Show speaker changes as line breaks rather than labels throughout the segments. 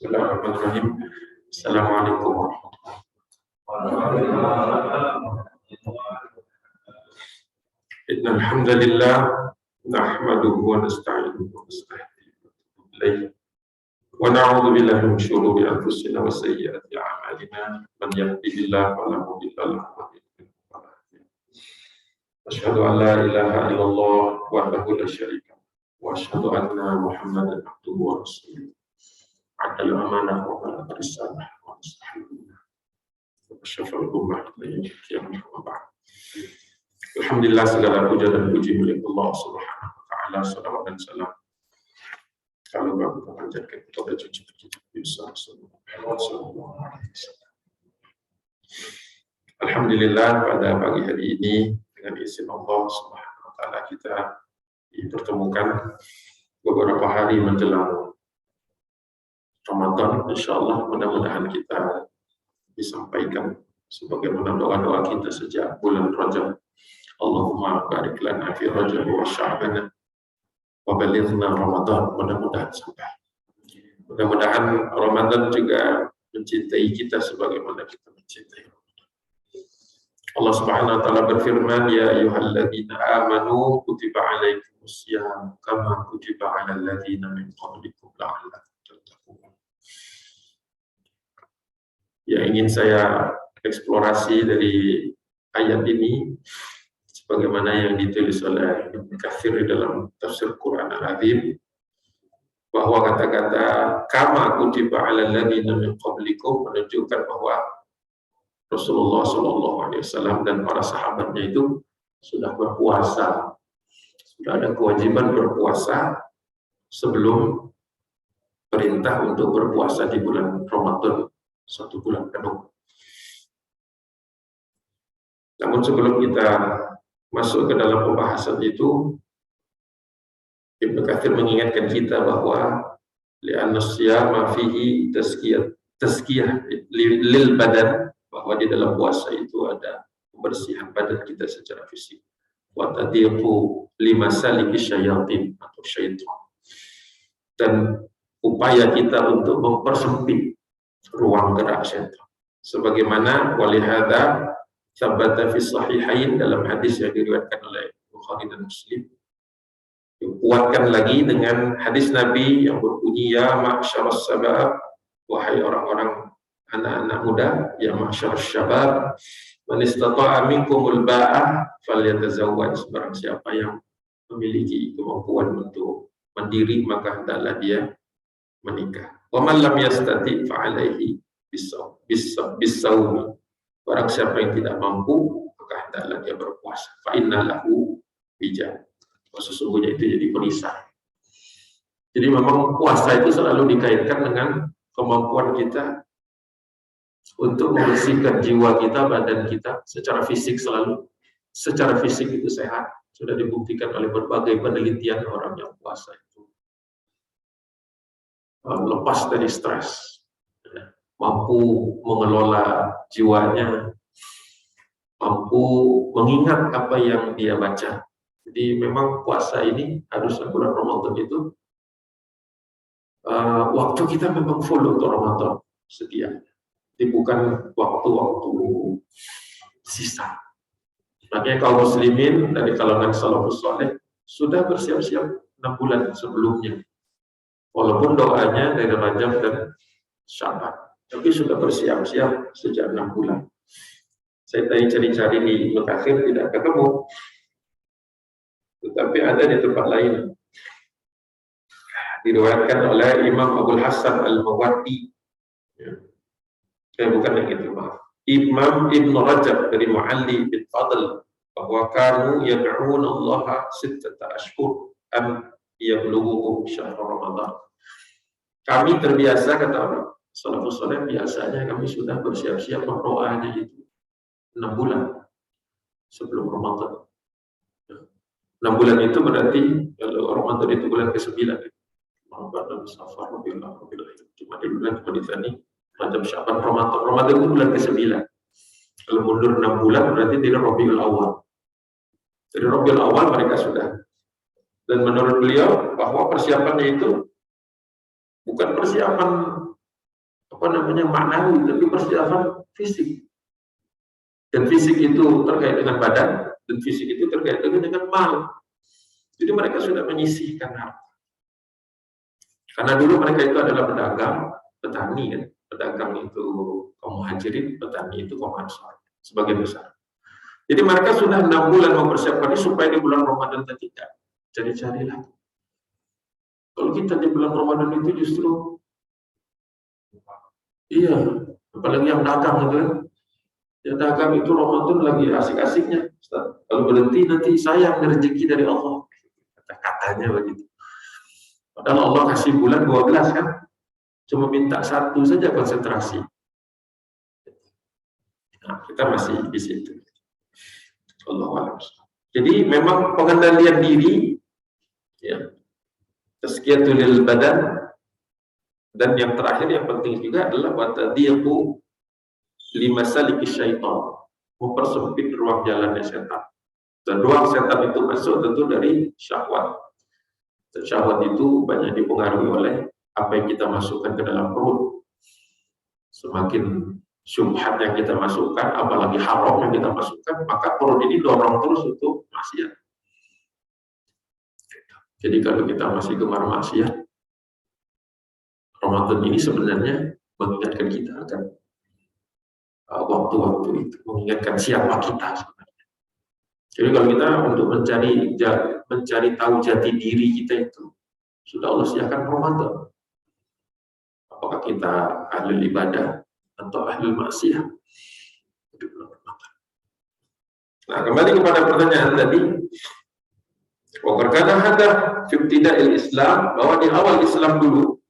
Bismillahirrahmanirrahim. Assalamualaikum warahmatullahi wabarakatuh. Innal hamdalillah nahmaduhu wa nasta'inuhu wa nastaghfiruh wa na'udzu billahi min shururi anfusina wa sayyiati a'malina. Man yahdihillahu fala mudilla lahu wa man yudlil fala hadiya lahu. Asyhadu an la ilaha illallah wahdahu la syarika lahu wa asyhadu anna Muhammadan abduhu wa rasuluh. Adal amanah wa balagh risalah wa mustahilna wa syafa'al ummah ila yaumil qiyamah. Alhamdulillah, segala puja dan puji milik Allah Subhanahu wa taala. Salawat dan salam kalau kita panjatkan kepada cucu Yusuf sallallahu alaihi wasallam. Alhamdulillah, pada pagi hari ini dengan izin Allah Subhanahu wa taala kita dipertemukan beberapa hari menjelang Ramadan. Insyaallah mudah-mudahan kita disampaikan sebagaimana doa-doa kita sejak bulan Rajab. Allahumma barik lana fi Rajab wa Sya'ban wa balighna Ramadan. Mudah-mudahan sampai. Mudah-mudahan Ramadan juga mencintai kita sebagaimana kita mencintai Ramadan. Allah Subhanahu wa taala berfirman, ya ayyuhalladzina amanu kutiba alaikumus syiyam kama kutiba alal ladzina min qablikum la'allakum tattaqun. Yang ingin saya eksplorasi dari ayat ini sebagaimana yang ditulis oleh Ibnu Katsir di dalam tafsir Quran Al-Azim, bahwa kata-kata kama kutiba 'alal ladzina min qablikum menunjukkan bahwa Rasulullah sallallahu alaihi wasallam dan para sahabatnya itu sudah berpuasa, sudah ada kewajiban berpuasa sebelum perintah untuk berpuasa di bulan Ramadan 1 bulan penuh. Namun sebelum kita masuk ke dalam pembahasan itu, Ibnu Katsir mengingatkan kita bahwa li'anna siyama fihi tazkiyah lil badan, bahwa di dalam puasa itu ada pembersihan badan kita secara fisik. Wa tadiqu limasaliki syayatin atau syaitan. Dan upaya kita untuk mempersempit ruang gerak syaitan. Sebagaimana walihada sabata fi sahihain, dalam hadis yang diriwayatkan oleh Bukhari dan Muslim, dikuatkan lagi dengan hadis Nabi yang berbunyi, ya ma'syarus sabab, wahai orang-orang anak-anak muda, ya ma'syarus syabab, man istata'a minkumul ba'ah falyatazawwaj, barang siapa yang memiliki kemampuan untuk mandiri maka hendaklah dia menikah. Wa man lam yastati' fa 'alaihi bisawmi, barang siapa yang tidak mampu maka hendaklah dia berpuasa. Fa inna lahu wija, sesungguhnya itu jadi perisai. Jadi memang puasa itu selalu dikaitkan dengan kemampuan kita untuk membersihkan jiwa kita, badan kita secara fisik. Selalu secara fisik itu sehat, sudah dibuktikan oleh berbagai penelitian. Orang yang puasa itu lepas dari stres, mampu mengelola jiwanya, mampu mengingat apa yang dia baca. Jadi memang puasa ini harusnya bulan Ramadan itu waktu kita memang full untuk Ramadan setiap, bukan waktu-waktu sisa. Makanya kaum muslimin dari kalangan salafus saleh sudah bersiap-siap 6 bulan sebelumnya. Walaupun doanya dari Rajab dan Sya'ban, tapi sudah bersiap-siap sejak 6 bulan. Saya tadi cari-cari di Ibnu Katsir tidak ketemu, tetapi ada di tempat lain. Diriwayatkan oleh Imam Abdul Hasan Al-Mawardi. Ya. Bukan yang itu, maaf. Imam Ibn Rajab dari Mu'alli bin Fadl bahwa kanu yad'un Allah sittata ashhur an yablughu syahr Ramadan. Kami terbiasa, kata orang salafus saleh, biasanya kami sudah bersiap-siap berdoanya itu 6 bulan sebelum Ramadan. 6 bulan itu berarti kalau Ramadan itu bulan ke-9. Ramadan, Safar, Rabiul Awwal, cuma di bulan ini Rajab, Syaban, Ramadan. Ramadan itu bulan ke-9. Kalau mundur 6 bulan berarti dari Rabiul Awwal. Dari Rabiul Awwal mereka sudah. Dan menurut beliau bahwa persiapannya itu bukan persiapan maknawi, tapi persiapan fisik. Dan fisik itu terkait dengan badan, dan fisik itu terkait dengan mal. Jadi mereka sudah menyisihkan harta. Karena dulu mereka itu adalah pedagang, petani kan. Pedagang itu kaum muhajirin, petani itu kaum ansar, sebagian besar. Jadi mereka sudah 6 bulan mempersiapkan ini supaya di bulan Ramadan tidak cari-carilah. Kalau kita di bulan Ramadan itu justru iya, apalagi yang dagang gitu kan. Yang dagang itu Ramadan lagi asik-asiknya. Kalau berhenti nanti sayang rezeki dari Allah. Kata-katanya begitu. Padahal Allah kasih bulan 12 kan. Cuma minta 1 saja konsentrasi. Nah, kita masih di situ. Allahu a'lam. Jadi memang pengendalian diri, ya, tazkiyatul lil badan, dan yang terakhir yang penting juga adalah watadiqu limasaliki syaitan, mempersempit ruang jalannya setan. Dan ruang setan itu masuk tentu dari syahwat. Dan syahwat itu banyak dipengaruhi oleh apa yang kita masukkan ke dalam perut. Semakin syubhat yang kita masukkan, apalagi haram yang kita masukkan, maka perut ini dorong terus untuk maksiat. Jadi kalau kita masih gemar maksiat, Ramadan ini sebenarnya mengingatkan kita akan waktu-waktu itu, mengingatkan siapa kita sebenarnya. Jadi kalau kita untuk mencari tahu jati diri kita itu, sudah Allah siapkan Ramadan. Apakah kita ahli ibadah atau ahli maksiat? Nah, kembali kepada pertanyaan tadi. Waktu ada fi ibtida'il Islam, bahwa di awal Islam dulu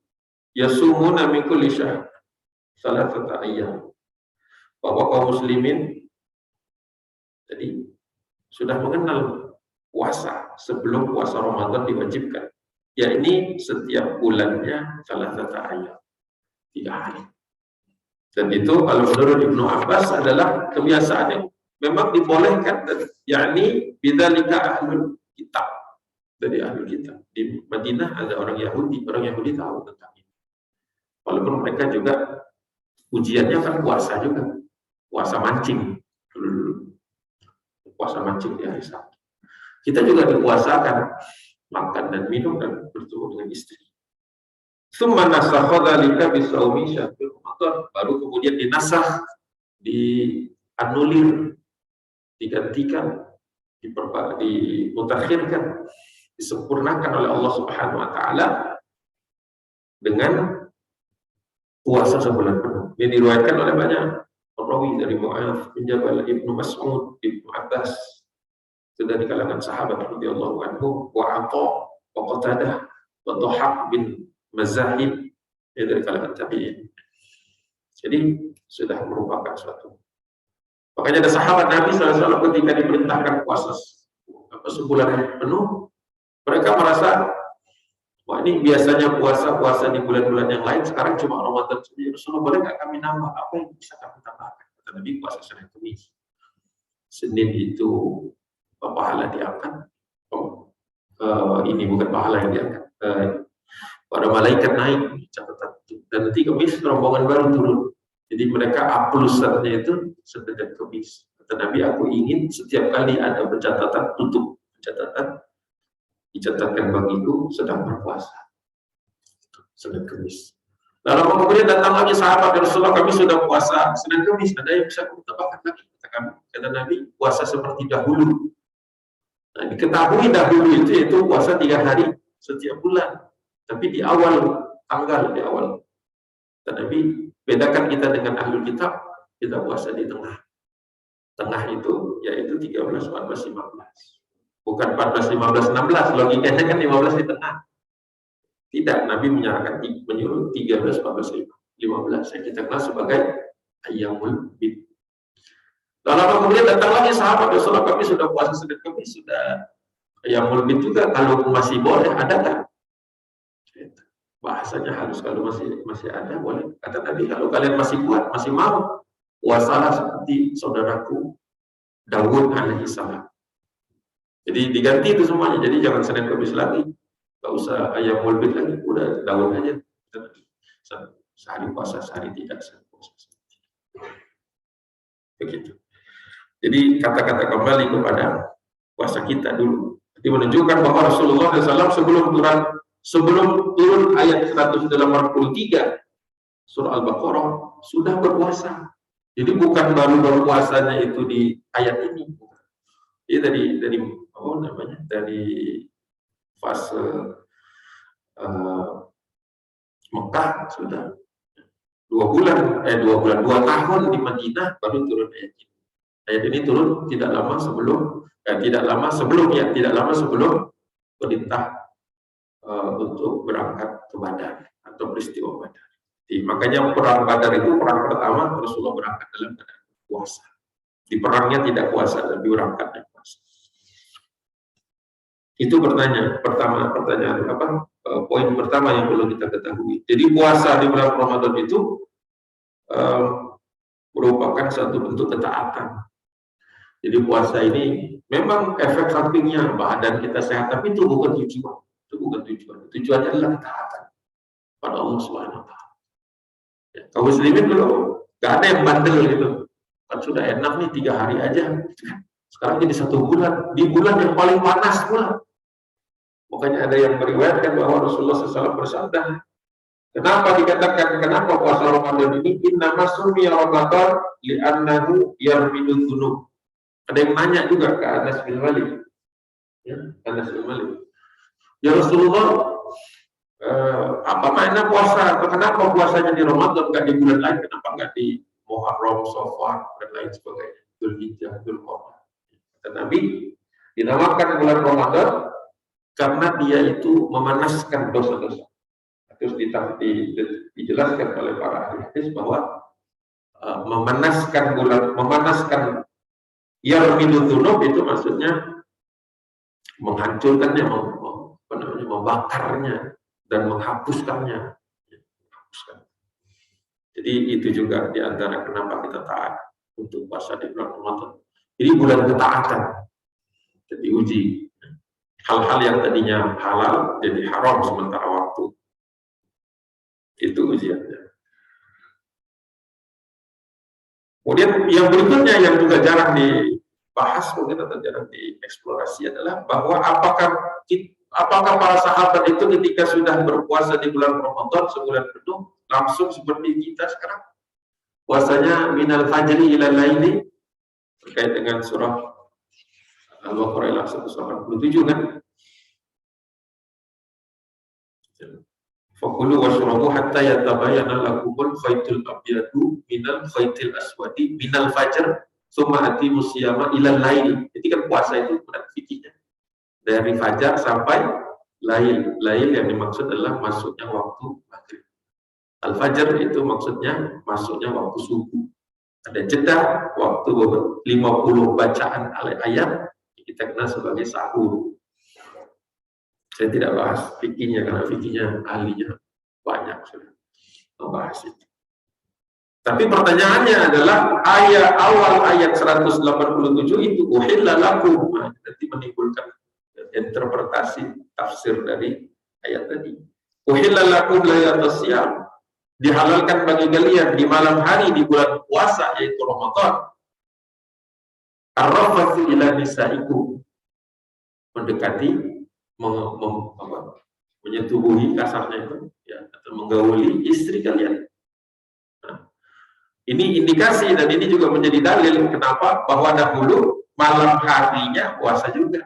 yasumuna min kulli syahr salasata ayyam, bahwa kaum muslimin jadi sudah mengenal puasa sebelum puasa Ramadan diwajibkan, yakni setiap bulannya salasata ayyam, 3 hari. Dan itu kalau menurut Ibnu Abbas adalah kebiasaan yang memang dibolehkan, yakni bidzalika ahlul kitab, dari ahlul kitab. Di Madinah ada orang Yahudi tahu tentang ini. Walaupun mereka juga ujiannya kan puasa juga, puasa mancing dulu. Puasa mancing di hari Sabtu. Kita juga dipuasakan makan dan minum dan bertemu dengan istri. Tsumma nasakha dzalika bi shaumi syahril Ramadan, baru kemudian dinasakh, dianulir, digantikan, dimutakhirkan, disempurnakan oleh Allah Subhanahu wa taala dengan puasa sebulan penuh. Ini diriwayatkan oleh banyak perawi, dari Mu'adz bin Jabal, Ibnu Mas'ud, Ibnu Abbas, itu dari kalangan sahabat radhiyallahu anhu, wa Atha, wa Qatadah, wa Dhahhak bin Mazahib, itu dari kalangan tabi'in. Jadi sudah merupakan suatu. Makanya ada sahabat Nabi SAW ketika diperintahkan puasa sebulan penuh, mereka merasa, wah ini biasanya puasa di bulan-bulan yang lain, sekarang cuma Ramadan saja. Rasulullah, boleh nggak kami nambah? Apa yang bisa kami tambahkan? Kata Nabi, puasa Senin Kamis. Senin itu pahala diangkat. Ini bukan pahala yang diangkat. Para malaikat naik catatan itu. Dan nanti Kamis rombongan baru turun. Jadi mereka A+-nya itu sedang Kamis. Kata Nabi, aku ingin setiap kali ada pencatatan tutup, pencatatan dicatatkan bagiku sedang berpuasa. Senin Kamis. Lalu kemudian datang lagi sahabat Rasulullah, kami sudah puasa Senin Kamis, ada yang bisa kami tambahkan lagi? Kata Nabi, puasa seperti dahulu. Nah, diketahui dahulu itu yaitu puasa 3 hari setiap bulan. Tapi di awal tanggal, di awal. Tetapi bedakan kita dengan ahli kitab, kita puasa di tengah. Tengah itu yaitu 13, 14, 15. Bukan 14, 15, 16. Logikanya kan 15 di tengah. Tidak, Nabi menyuruh 13, 14, 15. Yang kita kenal sebagai Ayyamul Bid. Lalu kemudian datang lagi sahabat, Rasulullah, kami sudah puasa Senin, kami sudah Ayyamul Bid juga, kalau masih boleh, ada kan? Bahasanya halus, kalau masih ada boleh. Kata Nabi, kalau kalian masih kuat, masih mau, puasalah seperti saudaraku Daud alaihi salam. Jadi diganti itu semuanya. Jadi jangan Senin Kamis lagi, nggak usah Ayyamul Bid lagi, udah Daud aja. Sehari puasa, sehari tidak, sehari puasa. Begitu. Jadi kata-kata kembali kepada puasa kita dulu. Jadi menunjukkan bahwa Rasulullah SAW sebelum turun ayat 183 surah Al-Baqarah sudah berpuasa. Jadi bukan baru berpuasanya itu di ayat ini. Jadi dari apa namanya? Dari fase Mekah sudah 2 tahun di Madinah baru turun ayat ini. Ayat ini turun tidak lama sebelum perintah untuk berangkat ke Badar atau peristiwa Badar. Jadi, makanya perang Badar itu perang pertama Rasulullah berangkat dalam keadaan puasa. Di perangnya tidak puasa, tapi berangkatnya puasa. Itu pertanyaan apa? Poin pertama yang perlu kita ketahui. Jadi puasa di bulan Ramadan itu merupakan satu bentuk ketaatan. Jadi puasa ini memang efek sampingnya badan kita sehat, tapi itu bukan tujuan. Itu bukan tujuan. Tujuannya adalah ketaatan pada Allah Subhanahu wa taala. Ya, kaum muslimin dulu nggak ada yang bandel gitu. Kan sudah enak nih 3 hari aja. Sekarang jadi 1 bulan, di bulan yang paling panas pula. Makanya ada yang meriwayatkan bahwa Rasulullah SAW bersabda, kenapa puasa Ramadan ini innama sumiya Ramadan li'annahu yarminu dzunub. Ada yang nanya juga ke Anas bin Malik. Ya, Anas bin Malik. Ya Rasulullah, apa makna puasa? Kenapa puasanya di Ramadan, nggak di bulan lain? Kenapa nggak di Muharram, Safar, dan lain sebagainya? Dzulhijjah, Dzulqa'dah. Kata Nabi, dinamakan bulan Ramadan karena dia itu memanaskan dosa-dosa. Terus dijelaskan oleh para ahli hadis bahwa memanaskan yarminu dzunub itu maksudnya menghancurkannya, membakarnya dan menghapuskannya. Jadi itu juga diantara kenapa kita taat untuk puasa di bulan Ramadan. Jadi bulan ketaatan. Jadi uji hal-hal yang tadinya halal jadi haram sementara waktu. Itu ujiannya. Kemudian yang berikutnya yang juga jarang dibahas mungkin atau jarang dieksplorasi adalah bahwa apakah para sahabat itu ketika sudah berpuasa di bulan Ramadan sebulan penuh langsung seperti kita sekarang puasanya minal fajri ilal laili terkait dengan surah Al-Baqarah 187 kan? Fakulu washrabu hatta yatabayyana lakumul khaytul abyadu minal khaytil aswadi minal fajr tsumma atimus siyama ilal lail. Jadi kan puasa itu berat fikihnya. Dari fajar sampai lail. Lail yang dimaksud adalah masuknya waktu maghrib. Al-fajr itu maksudnya masuknya waktu subuh. Ada jeda waktu 50 bacaan ayat kita kenal sebagai sahur. Saya tidak bahas fikihnya karena fikihnya ahlinya banyak sudah membahas itu. Tapi pertanyaannya adalah awal ayat 187 itu uhilla lakum, nanti menimbulkan interpretasi tafsir dari ayat tadi. Uhilla lakum laylatus syiyam, dihalalkan bagi kalian di malam hari di bulan puasa yaitu Ramadan. Ar-rafathu ila nisaikum, mendekati menyetubuhi kasarnya itu ya, atau menggauli istri kalian. Nah, ini indikasi dan ini juga menjadi dalil kenapa bahwa dahulu malam harinya puasa juga.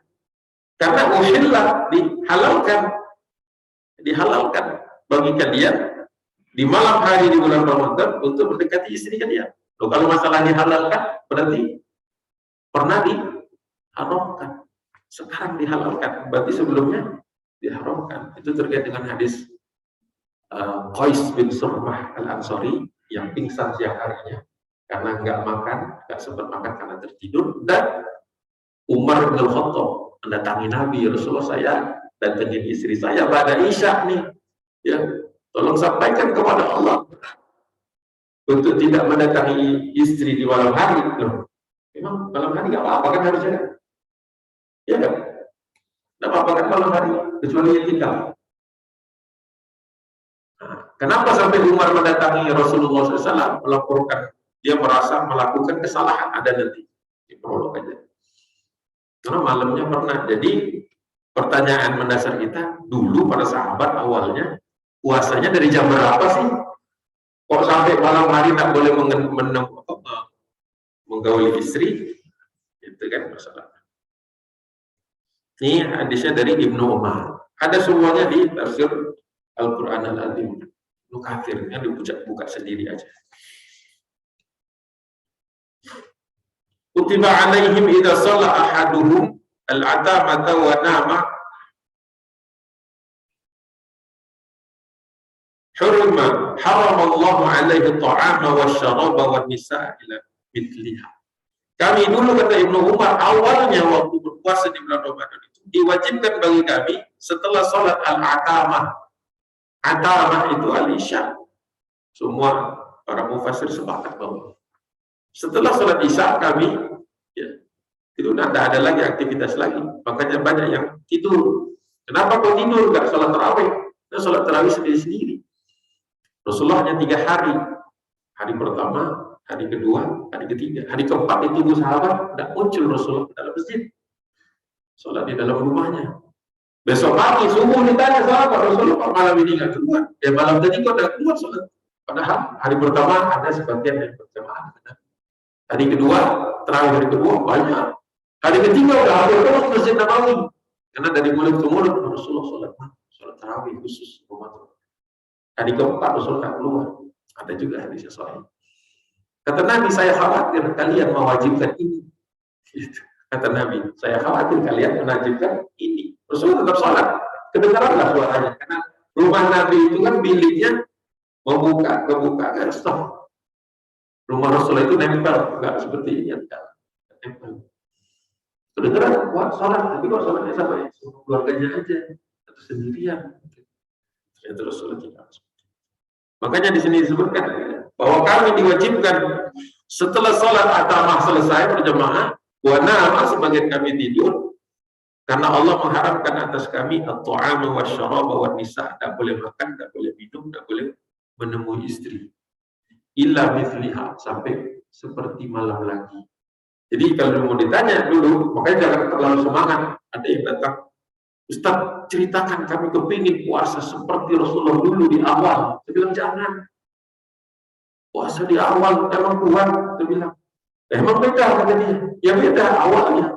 Karena uhillah dihalalkan. dihalalkan bagi kalian di malam hari di bulan Ramadan untuk mendekati istri kalian. Loh, kalau masalah dihalalkan berarti pernah diharamkan. Sekarang dihalalkan, berarti sebelumnya diharamkan. Itu terkait dengan hadis Qais bin Surmah Al-Ansari yang pingsan siang harinya karena nggak makan, nggak sempat makan karena tertidur, dan Umar bin Khattab mendatangi Nabi, Rasulullah, saya datangin istri saya pada Isya nih, ya, tolong sampaikan kepada Allah untuk tidak mendatangi istri di malam hari. Loh, memang malam hari nggak apa-apa kan harusnya? Ya kan? Nggak apa-apa kan malam hari, kecuali yang tinggal. Nah, kenapa sampai Umar mendatangi Rasulullah SAW melaporkan dia merasa melakukan kesalahan? Ada nanti di prolog aja. Karena malamnya pernah. Jadi pertanyaan mendasar kita, dulu para sahabat awalnya puasanya dari jam berapa sih? Kok sampai malam hari tak boleh menggauli istri? Itu kan masalah. Ini hadisnya dari Ibnu Umar. Ada semuanya di tafsir Al-Quran Al-Azim. Ibnu Katsir, yang dibuka sendiri aja. Kutiba alaihim idza shalla ahaduhum al-atamata wa nama harama Allah alaihi ta'ama wa syaraba wa nisaa ila mithliha. Kami dulu, kata Ibnu Umar, awalnya waktu berpuasa di bulan Ramadan itu diwajibkan bagi kami setelah sholat al-atamah. Atamah itu al-isya. Semua para mufassir sepakat bahwa setelah sholat isya kami, ya, itu tidak ada lagi aktivitas lagi. Makanya banyak yang tidur. Kenapa kau tidur? Gak sholat tarawih? Nah, sholat tarawih sendiri-sendiri. Rasulullah hanya 3 hari. Hari pertama, hari kedua, hari ketiga. Hari keempat itu ibu sahabat tidak muncul Rasulullah dalam masjid. Sholat di dalam rumahnya. Besok pagi subuh ditanya sahabat, Rasulullah malam ini nggak keluar. Ya malam tadi kok tidak keluar sholat. Padahal hari pertama ada sebagian yang berjamaah. Hari kedua, terakhir hari kedua banyak. Hari ketiga udah hampir terus Masjid Nabawi. Karena dari mulut ke mulut Rasulullah sholat tarawih khusus Ramadan. Hari keempat Rasulullah keluar. Ada juga hadisnya sahih. Kata Nabi, saya khawatir kalian mewajibkan ini. Kata Nabi, saya khawatir kalian menwajibkan ini. Rasulullah tetap sholat. Kedengaranlah suaranya. Karena rumah Nabi itu kan biliknya kebuka kan stop. Rumah Rasulullah itu nempel, nggak seperti ini ya, nempel. Kedengaran, wah sholat, tapi kok sholatnya sama ya, keluarganya aja, atau sendirian. Ya terus sholat tidak. Makanya di sini disebutkan bahwa kami diwajibkan setelah sholat atamah selesai berjamaah, wa nama sebagian kami tidur, karena Allah mengharapkan atas kami at-ta'ama wa syaraba wa nisa, tidak boleh makan, tidak boleh minum, tidak boleh menemui istri. Illa mithliha, sampai seperti malam lagi. Jadi kalau mau ditanya dulu, makanya jangan terlalu semangat. Ada yang datang, Ustaz, ceritakan, kami kepingin puasa seperti Rasulullah dulu di awal. Saya bilang jangan. Puasa di awal emang kuat. Saya bilang, emang beda kata dia. Ya beda awalnya.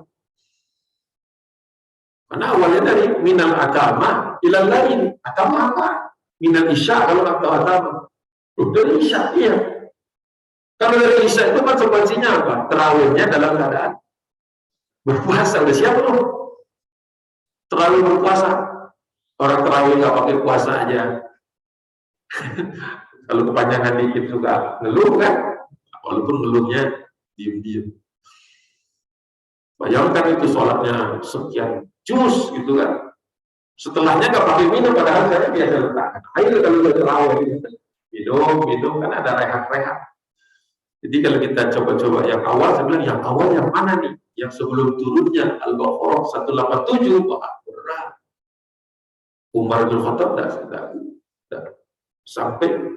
Karena awalnya dari minal agama ilal lain. Agama apa? Minal isya kalau atau agama. Dari isya, iya. Kalau dari isya itu konsekuensinya apa? Terawihnya dalam keadaan berpuasa. Udah siap belum? Terlalu berpuasa. Orang terawih nggak pakai puasa aja. Kalau kepanjangan dikit juga ngeluh kan? Walaupun ngeluhnya diem-diem. Bayangkan itu sholatnya sekian juz gitu kan. Setelahnya nggak pakai minum, padahal saya biasa letakkan air kalau udah terawih. Minum kan ada rehat-rehat. Jadi kalau kita coba-coba yang awal, saya bilang yang awal yang mana nih? Yang sebelum turunnya Al-Baqarah 187, wah berat. Umar bin Khattab tidak sampai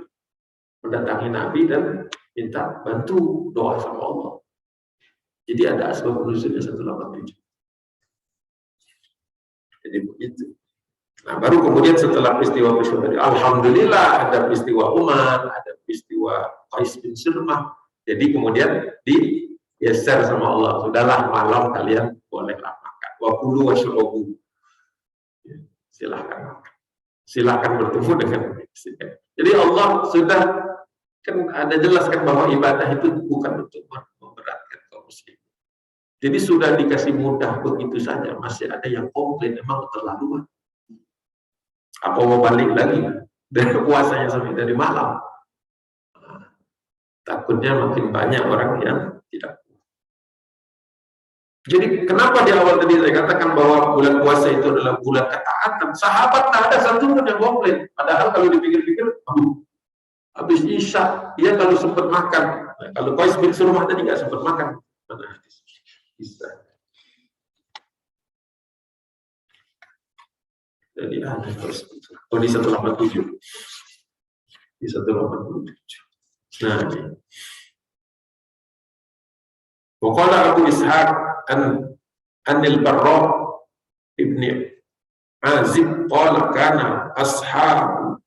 mendatangi Nabi dan minta bantu doa sama Allah. Jadi ada asbab nuzulnya 187. Jadi begitu. Nah, baru kemudian setelah peristiwa tadi, alhamdulillah ada peristiwa Umar, ada peristiwa Qais bin Surmah. Jadi kemudian digeser sama Allah. Sudahlah malam kalian bolehlah makan. Wa kulu washrabu. Silahkan makan. silakan bertemu dengan presiden. Jadi Allah sudah kan ada jelaskan bahwa ibadah itu bukan untuk memberatkan kaum muslim. Jadi sudah dikasih mudah begitu saja, masih ada yang komplain, emang terlalu. Apa mau balik lagi dari puasanya sampai dari malam? Takutnya makin banyak orang yang tidak. Jadi kenapa di awal tadi saya katakan bahwa bulan puasa itu adalah bulan ketaatan? Sahabat tak ada satu pun yang komplain. Padahal kalau dipikir-pikir, habis Isya, dia kalau sempat makan. Nah, kalau Qais bin Surmah tadi nggak sempat makan. Mana hadis Isya. Jadi ada terus. Oh, di 187. Di 187. Nah, ini. Waqala Abu Ishaq Anil Barra ibni Azib qala kana ashab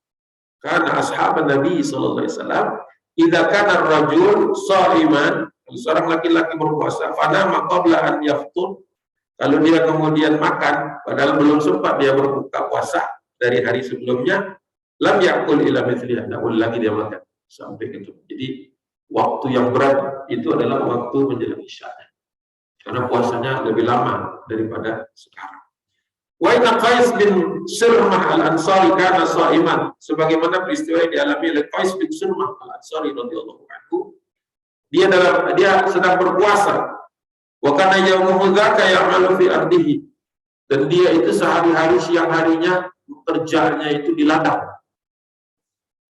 Nabi sallallahu alaihi wasallam idza kana ar-rajul sha'iman, seorang laki-laki berpuasa, fanama qabla an yaftur, kalau dia kemudian makan padahal belum sempat dia berbuka puasa dari hari sebelumnya, lam yakul ila mithliha, tidak lagi dia makan sampai itu. Jadi waktu yang berat itu adalah waktu menjelang Isya, karena puasanya lebih lama daripada sekarang. Wa inna Qais bin Surmah al-Ansari kana sha'iman, sebagaimana peristiwa yang dialami oleh Qais bin Surmah al-Ansari radhiyallahu anhu, dia sedang berpuasa. Wa kana yaumuhu dzaka ya'malu fi ardihi, dan dia itu sehari-hari siang harinya kerjanya itu di ladang,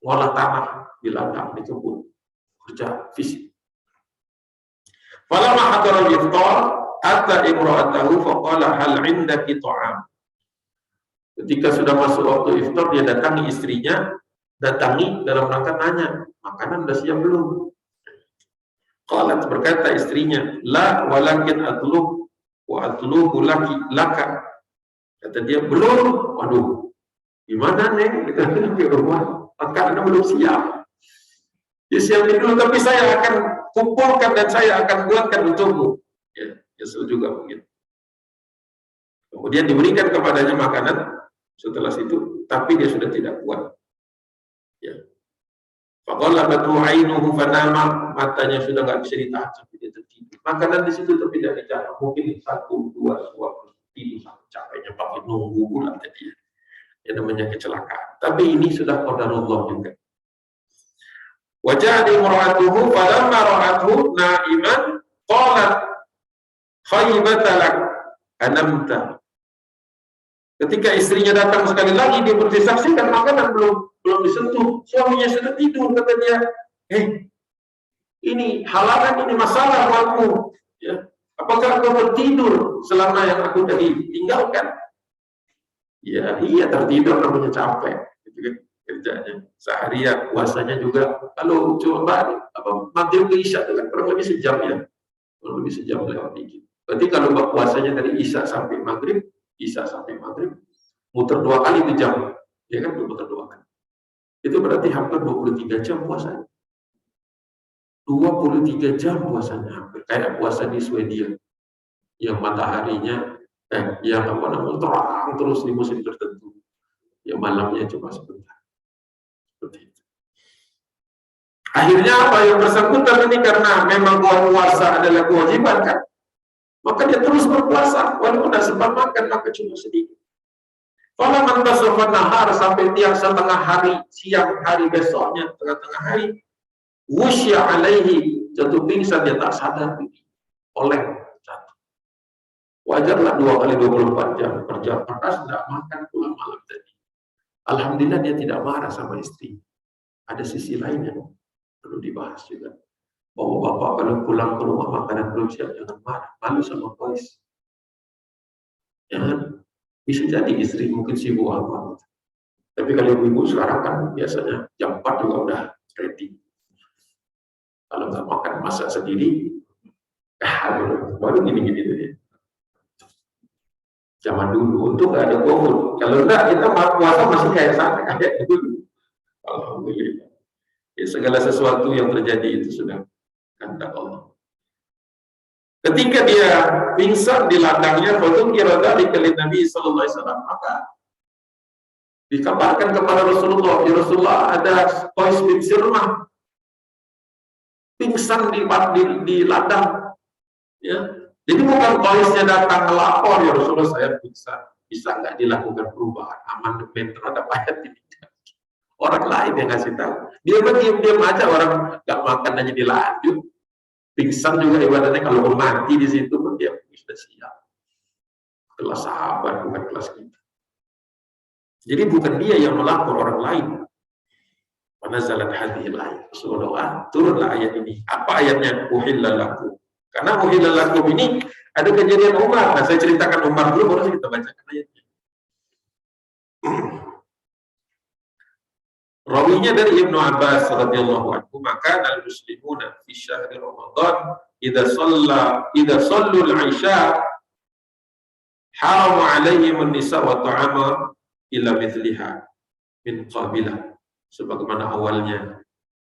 ngolah tanah di ladang, di kebun, kerja fisik. Falamma hadara al-iftar ata imra'atahu faqala hal 'indaki ta'am. Ketika sudah masuk waktu iftar, dia datangi istrinya, dalam rangka tanya, makanan sudah siap belum? Qalat, berkata istrinya, la walakin atlub wa atlubu laka. Kata dia, belum. Waduh, gimana Neng? Kita di rumah, makanan belum siap. Ya siapin dulu, tapi saya akan kumpulkan dan saya akan buatkan untukmu. Ya juga begitu. Kemudian diberikan kepadanya makanan setelah itu, tapi dia sudah tidak kuat. Ya. Faqallabatu 'ainuhu fanama, matanya sudah nggak bisa ditahan sampai dia tertidur. Makanan di situ tapi tidak dijaga, mungkin 1, 2 suap tidur sampai capeknya pakai nunggu pula tadi. Ya namanya kecelakaan. Tapi ini sudah qadarullah juga. Wajah imra'atuhu falamma ra'atuhu na'iman qalat khaybatalak anamta. Ketika istrinya datang sekali lagi, dia bersaksikan makanan belum disentuh, suaminya sudah tidur. Kata dia, ini halangan, ini masalah buatmu. Ya. Apakah kau tertidur selama yang aku tadi tinggalkan? Ya, iya tertidur, namanya capek. Gitu kan kerjanya. Seharian puasanya juga. Kalau coba maghrib ke Isya itu kan kurang lebih sejam ya. Kurang lebih sejam lewat dikit. Berarti kalau puasanya dari Isya sampai maghrib, muter 2 kali itu jam, ya kan, muter 2 kali. Itu berarti hampir 23 jam puasanya. 23 jam puasanya, hampir kayak puasa di Swedia, yang mataharinya, terang terus di musim tertentu, ya malamnya cuma sebentar. Seperti itu. Akhirnya apa yang bersangkutan ini, karena memang puasa adalah kewajiban kan, maka dia terus berpuasa, walaupun tidak sempat makan, maka cuma sedikit. Kalau mantasofan nahar, sampai tiang setengah hari, siang hari besoknya, tengah-tengah hari, wusya alaihi, jatuh pingsan, dia tak sadar, oleh jatuh. Wajarlah 2 kali 24 jam, kerja keras, tidak makan pula malam tadi. Alhamdulillah dia tidak marah sama istri. Ada sisi lain yang perlu dibahas juga. Bahwa bapak kalau pulang ke rumah makanan belum siap, jangan marah, malu sama Qais. Jangan. Bisa jadi istri mungkin sibuk apa. Tapi kalau ibu sekarang kan biasanya jam 4 juga udah ready. Kalau nggak makan masak sendiri, baru gini-gini tadi. Zaman dulu untuk nggak ada GoFood. Kalau enggak kita puasa masih kayak dulu. Alhamdulillah. Ya, segala sesuatu yang terjadi itu sudah kehendak Allah. Ketika dia pingsan di ladangnya, waktu kira dari kali Nabi sallallahu alaihi wasallam, maka Dikabarkan kepada Rasulullah, ya Rasulullah, ada Qais bin Sirmah pingsan di ladang. Ya. Jadi bukan Qaisnya datang melapor, ya Rasulullah saya pingsan. Bisa nggak dilakukan perubahan amandemen terhadap ayat ini? Orang lain yang ngasih tahu. Dia diam-diam aja, orang nggak makan aja dilanjut. Pingsan juga ibadahnya, kalau mati di situ pun dia sudah siap. Kelas sahabat, bukan kelas kita. Jadi bukan dia yang melapor, orang lain. Panazalat hadhil ayat. Rasulullah, turunlah ayat ini. Apa ayatnya? Uhilla lakum. Karena uhilla lakum ini ada kejadian Umar. Nah, saya ceritakan Umar dulu, baru kita bacakan ayatnya. Rawinya dari Ibnu Abbas radhiyallahu anhu, maka al-muslimuna fi syahri Ramadan idza sallu al-isya haram alaihim an-nisa wa ta'ama ila mithliha min qabilah. Sebagaimana awalnya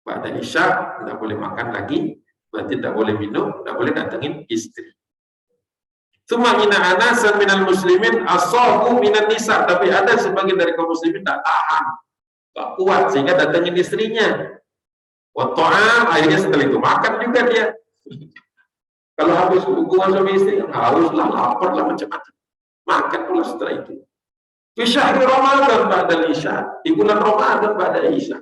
pada isya tidak boleh makan lagi, berarti tidak boleh minum, tidak boleh datengin istri. Cuma ina anasan minal muslimin asahu minan nisa, tapi ada sebagian dari kaum muslimin tidak tahan, tak kuat sehingga datengin istrinya. Wa ta'am, akhirnya setelah itu makan juga dia. Kalau habis hubungan suami istri haruslah lapar lah macam-macam. Makan pula setelah itu. Fi syahri Ramadan ba'da isya, di bulan Ramadan ba'da isya.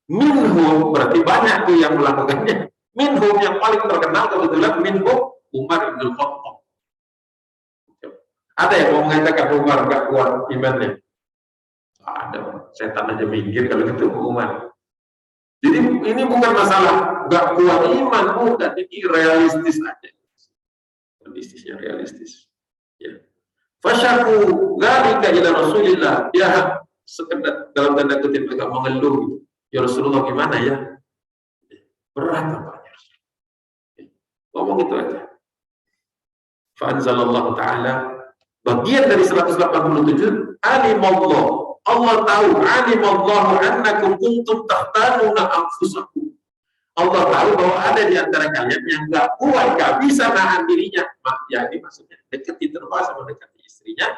Minhum, berarti banyak tuh yang melakukannya. Minhum yang paling terkenal kebetulan minhum Umar bin Khattab. Ada yang mau mengatakan Umar gak kuat imannya? Ada, setan aja minggir kalau gitu Umar. Jadi ini bukan masalah gak kuat iman, bukan, ini realistis aja. Realistisnya realistis. Ya. Fasyaku dzalika ila Rasulillah, dia sekedar dalam tanda kutip agak mengeluh gitu. Ya Rasulullah, gimana ya? Berat tampaknya. Ngomong gitu aja. Fa anzalallahu ta'ala, bagian dari 187, alimallah, Allah tahu, alimallahu annakum kuntum tahtanuna anfusakum. Allah tahu bahwa ada di antara kalian yang nggak kuat, nggak bisa nahan dirinya. Ya, ini maksudnya dekati, terpaksa mendekati istrinya,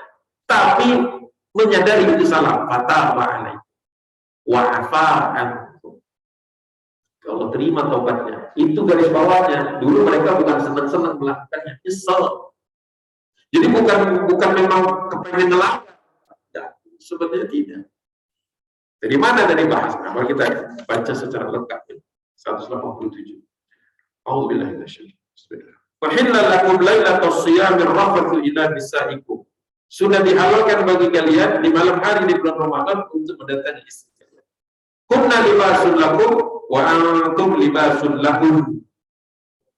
tapi menyadari itu salah. Fataba alaihi wa afa ankum. Kalau terima taubatnya, itu garis bawahnya. Dulu mereka bukan senang-senang melakukannya, nyesel. Jadi bukan memang kepengen melanggar. Ya, sebenarnya tidak. Dari mana dari bahas? Nah, kita baca secara lengkap. 187. A'udzubillahi minasyaitonir rajim. Wa hilla lakum lailatus shiyamir rafathu ila nisaikum. Sudah dihalalkan bagi kalian di malam hari di bulan Ramadan untuk mendatangi istri kalian. Kunna libasun lakum wa antum libasun lahum.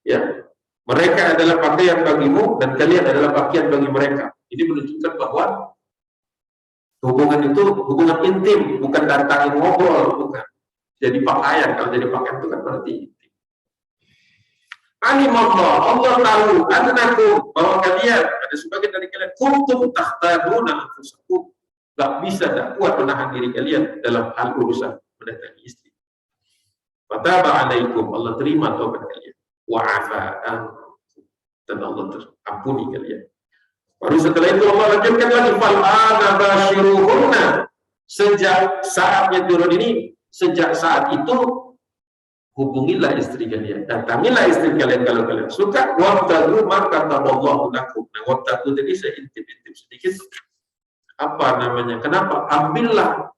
Ya. Mereka adalah pakaian bagimu dan kalian adalah pakaian bagi mereka. Ini menunjukkan bahwa hubungan itu hubungan intim, bukan datangin ngobrol, bukan. Jadi pakaian, kalau jadi pakaian itu kan berarti intim. Alimallah, Allah tahu, annakum, bahwa kalian, ada sebagian dari kalian, kuntum tahtaduna anfusakum, gak bisa, tak kuat menahan diri kalian dalam hal urusan mendatangi istri. Fataba alaikum, Allah terima taubat kalian. Wa'afa ankum, dan Allah terampuni kalian. Baru setelah itu Allah lanjutkan lagi, fal'ana basyiruhunna, sejak saatnya turun ini, sejak saat itu hubungilah istri kalian, datangilah istri kalian kalau kalian suka. Wabtaghu ma kataballahu lakum. Nah, wabtaghu tadi saya intip-intip sedikit. Apa namanya? Kenapa? Ambillah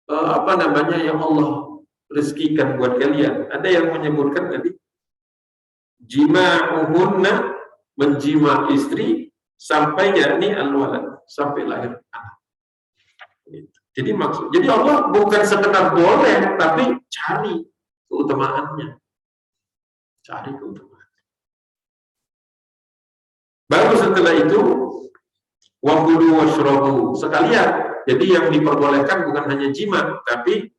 apa namanya yang Allah rezekikan buat kalian. Ada yang menyebutkan tadi jima'uhunna, menjima istri sampai yakni al-walad, sampai lahir anak. Jadi Allah bukan sekedar boleh, tapi cari keutamaannya. Cari keutamaan. Baru setelah itu, wakulu washrabu, sekalian. Jadi yang diperbolehkan bukan hanya jima, tapi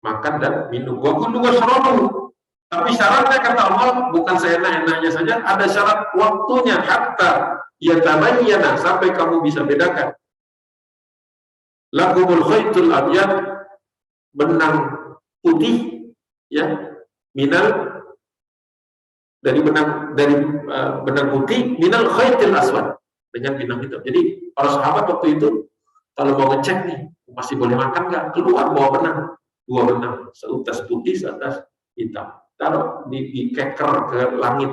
makan dan minum. Wakulu washrabu. Tapi syaratnya kata Allah bukan seenak-enaknya saja, ada syarat waktunya, hatta yatabayyana, sampai kamu bisa bedakan. Lakumul khaytul abyad, benang putih, ya, minal, dari benang putih, minal khaytil aswad, dengan benang hitam. Jadi para sahabat waktu itu Kalau mau ngecek nih, masih boleh makan nggak? Keluar bawa benang, 2 benang, seutas putih, seutas hitam. Taruh di keker ke langit.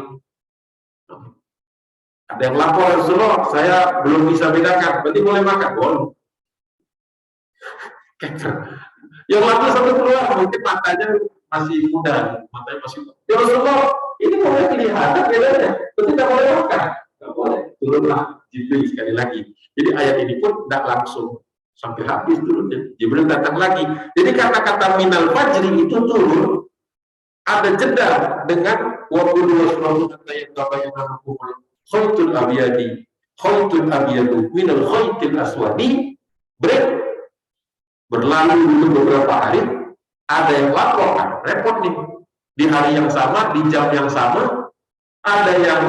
Ada yang lapor, Rasulullah, saya belum bisa bedakan, berarti boleh makan? Boleh. Keker. Yang laki sampai keluar, mungkin matanya masih muda, matanya masih muda. Ya Rasulullah, ini boleh kelihatan bedanya, berarti tidak boleh makan. Tidak boleh. Turunlah Jibril sekali lagi. Jadi ayat ini pun tidak langsung sampai habis turunnya. Jibril datang lagi. Jadi kata-kata minal fajri itu turun, ada jeda dengan wabulu wasulamu kata yang tabayana hukumul khaytul abiyadi khaytul abiyadu minal khaytil aswadi. Break. Berlalu dulu beberapa hari, ada yang lapor, kan repot nih. Di hari yang sama, di jam yang sama, ada yang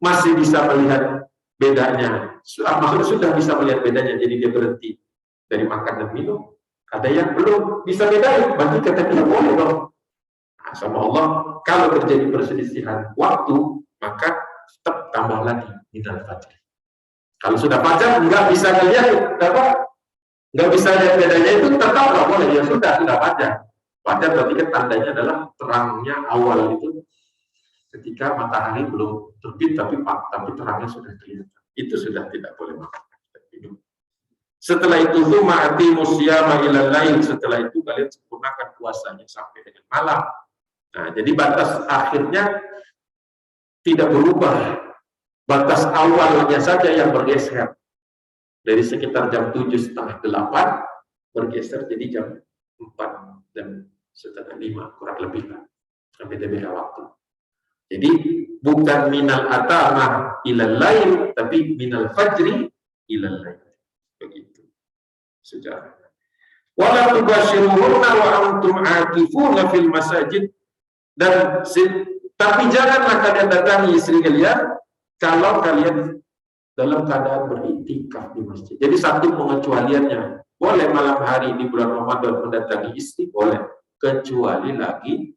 masih bisa melihat bedanya. Maksudnya sudah bisa melihat bedanya, jadi dia berhenti dari makan dan minum. Ada yang belum bisa bedain, berarti kata dia boleh dong. Nah, sama Allah, kalau terjadi perselisihan waktu, maka tetap tambah lagi minal fajr. Kalau sudah fajar, nggak bisa melihat, nggak bisa lihat bedanya, itu tetap nggak boleh. Ya sudah fajar. Fajar berarti kan tandanya adalah terangnya awal itu ketika matahari belum terbit tapi terangnya sudah kelihatan. Itu sudah tidak boleh makan. Setelah itu tuh ma'ati musyama ilal lain. Setelah itu kalian sempurnakan puasanya sampai dengan malam. Nah, jadi batas akhirnya tidak berubah. Batas awalnya saja yang bergeser. Dari sekitar jam 7:30, 8 bergeser jadi jam 4:30, kurang lebih lah. Sampai beda waktu. Jadi bukan minal atama ilal lail, tapi minal fajri ilal lail. Begitu sejarahnya. Wala tubashiruhunna wa antum aakifuna fil masajid. Dan tapi janganlah kalian datangi istri kalian kalau kalian dalam keadaan beriktikaf di masjid. Jadi satu pengecualiannya, boleh malam hari di bulan Ramadan mendatangi istri, boleh, kecuali lagi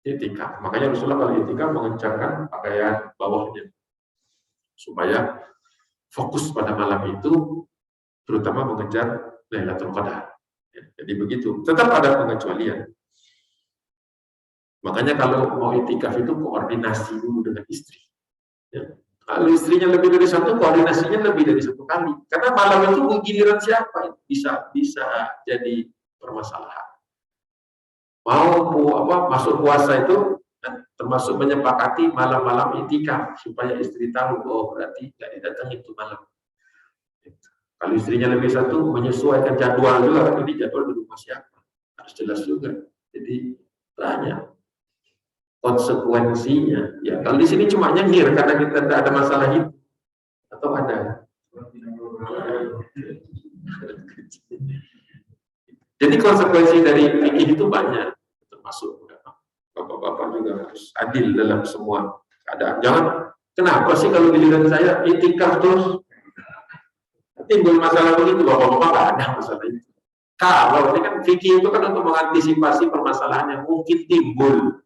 iktikaf. Makanya Rasulullah kalau iktikaf mengencangkan pakaian bawahnya supaya fokus pada malam itu, terutama mengejar Lailatul Qadar. Ya, jadi begitu. Tetap ada pengecualian. Makanya kalau mau iktikaf itu koordinasi dulu dengan istri. Ya. Kalau istrinya lebih dari satu, koordinasinya lebih dari satu kali. Karena malam itu giliran siapa bisa jadi permasalahan. Mau masuk puasa itu termasuk menyepakati malam-malam iktikaf supaya istri tahu, oh berarti nggak didatangi itu malam. Kalau istrinya lebih satu, menyesuaikan jadwal juga. Ini jadwal di rumah siapa, harus jelas juga. Jadi banyak konsekuensinya. Ya, kalau di sini cuma nyengir karena kita tidak ada masalah itu, atau ada. Jadi konsekuensi dari fikih itu banyak, termasuk bapak-bapak juga harus adil dalam semua keadaan. Jangan, kenapa sih kalau giliran saya iktikaf terus timbul masalah begitu? Bapak-bapak nggak ada masalah itu. Kalau ini kan fikih itu kan untuk mengantisipasi permasalahan yang mungkin timbul.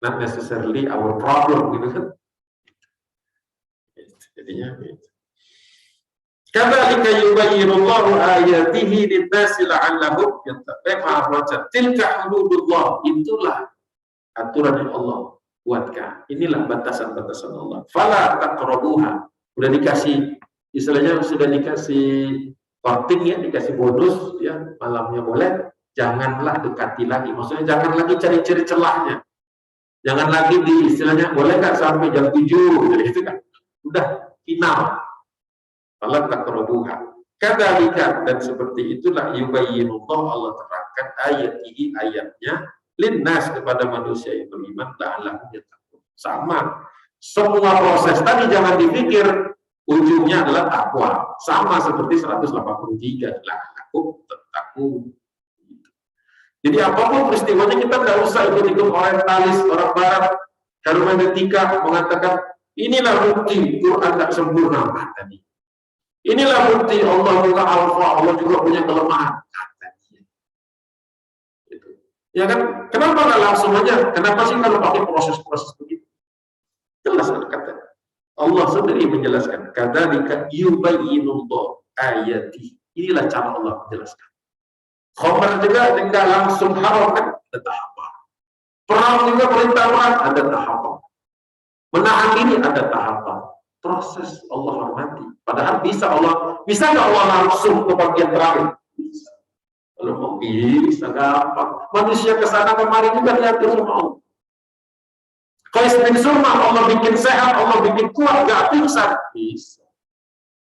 Not necessarily our problem, gitu kan? Jadinya gitu. Kadzalika yubayyinullahu ayatihi lin-nasi la'allahum yattaqun. Tilka hududullah, itulah aturan yang Allah buatkan. Inilah batasan-batasan Allah. Fala taqrabuha. Sudah dikasih, istilahnya sudah dikasih korting ya, dikasih bonus ya, malamnya boleh, janganlah dekati lagi. Maksudnya jangan lagi cari-cari celahnya. Jangan lagi di istilahnya boleh nggak sampai jam 7, jadi itu kan udah final. Allah taqrabuha. Kadzalika, dan seperti itulah yubayyinullah, Allah terangkan ayatnya linnas kepada manusia yang beriman la'allahum yattaqun. Sama. Semua proses tadi jangan dipikir ujungnya adalah takwa. Sama seperti 183 la'allahum tattaqun. Jadi apapun peristiwanya kita tidak usah ikut-ikut orientalis, orang barat, hermeneutika mengatakan inilah bukti Quran tak sempurna. Tadi. Inilah bukti Allah juga alfa, Allah juga punya kelemahan. Gitu. Ya kan? Kenapa nggak langsung aja? Kenapa sih kalau pakai proses-proses begitu? Jelas kata Allah sendiri menjelaskan. Kadzalika yubayyinullah ayati. Inilah cara Allah menjelaskan. Khamar juga tidak langsung haram kan, ada tahapan. Perang juga perintah perang, ada tahapan. Menahan diri ada tahapan. Proses Allah hormati. Padahal bisa nggak Allah langsung ke bagian terakhir? Bisa. Kalau mau bisa gampang. Manusia kesana kemari juga diatur sama Allah. Qais bin Sulman Allah bikin sehat, Allah bikin kuat, nggak pingsan. Bisa.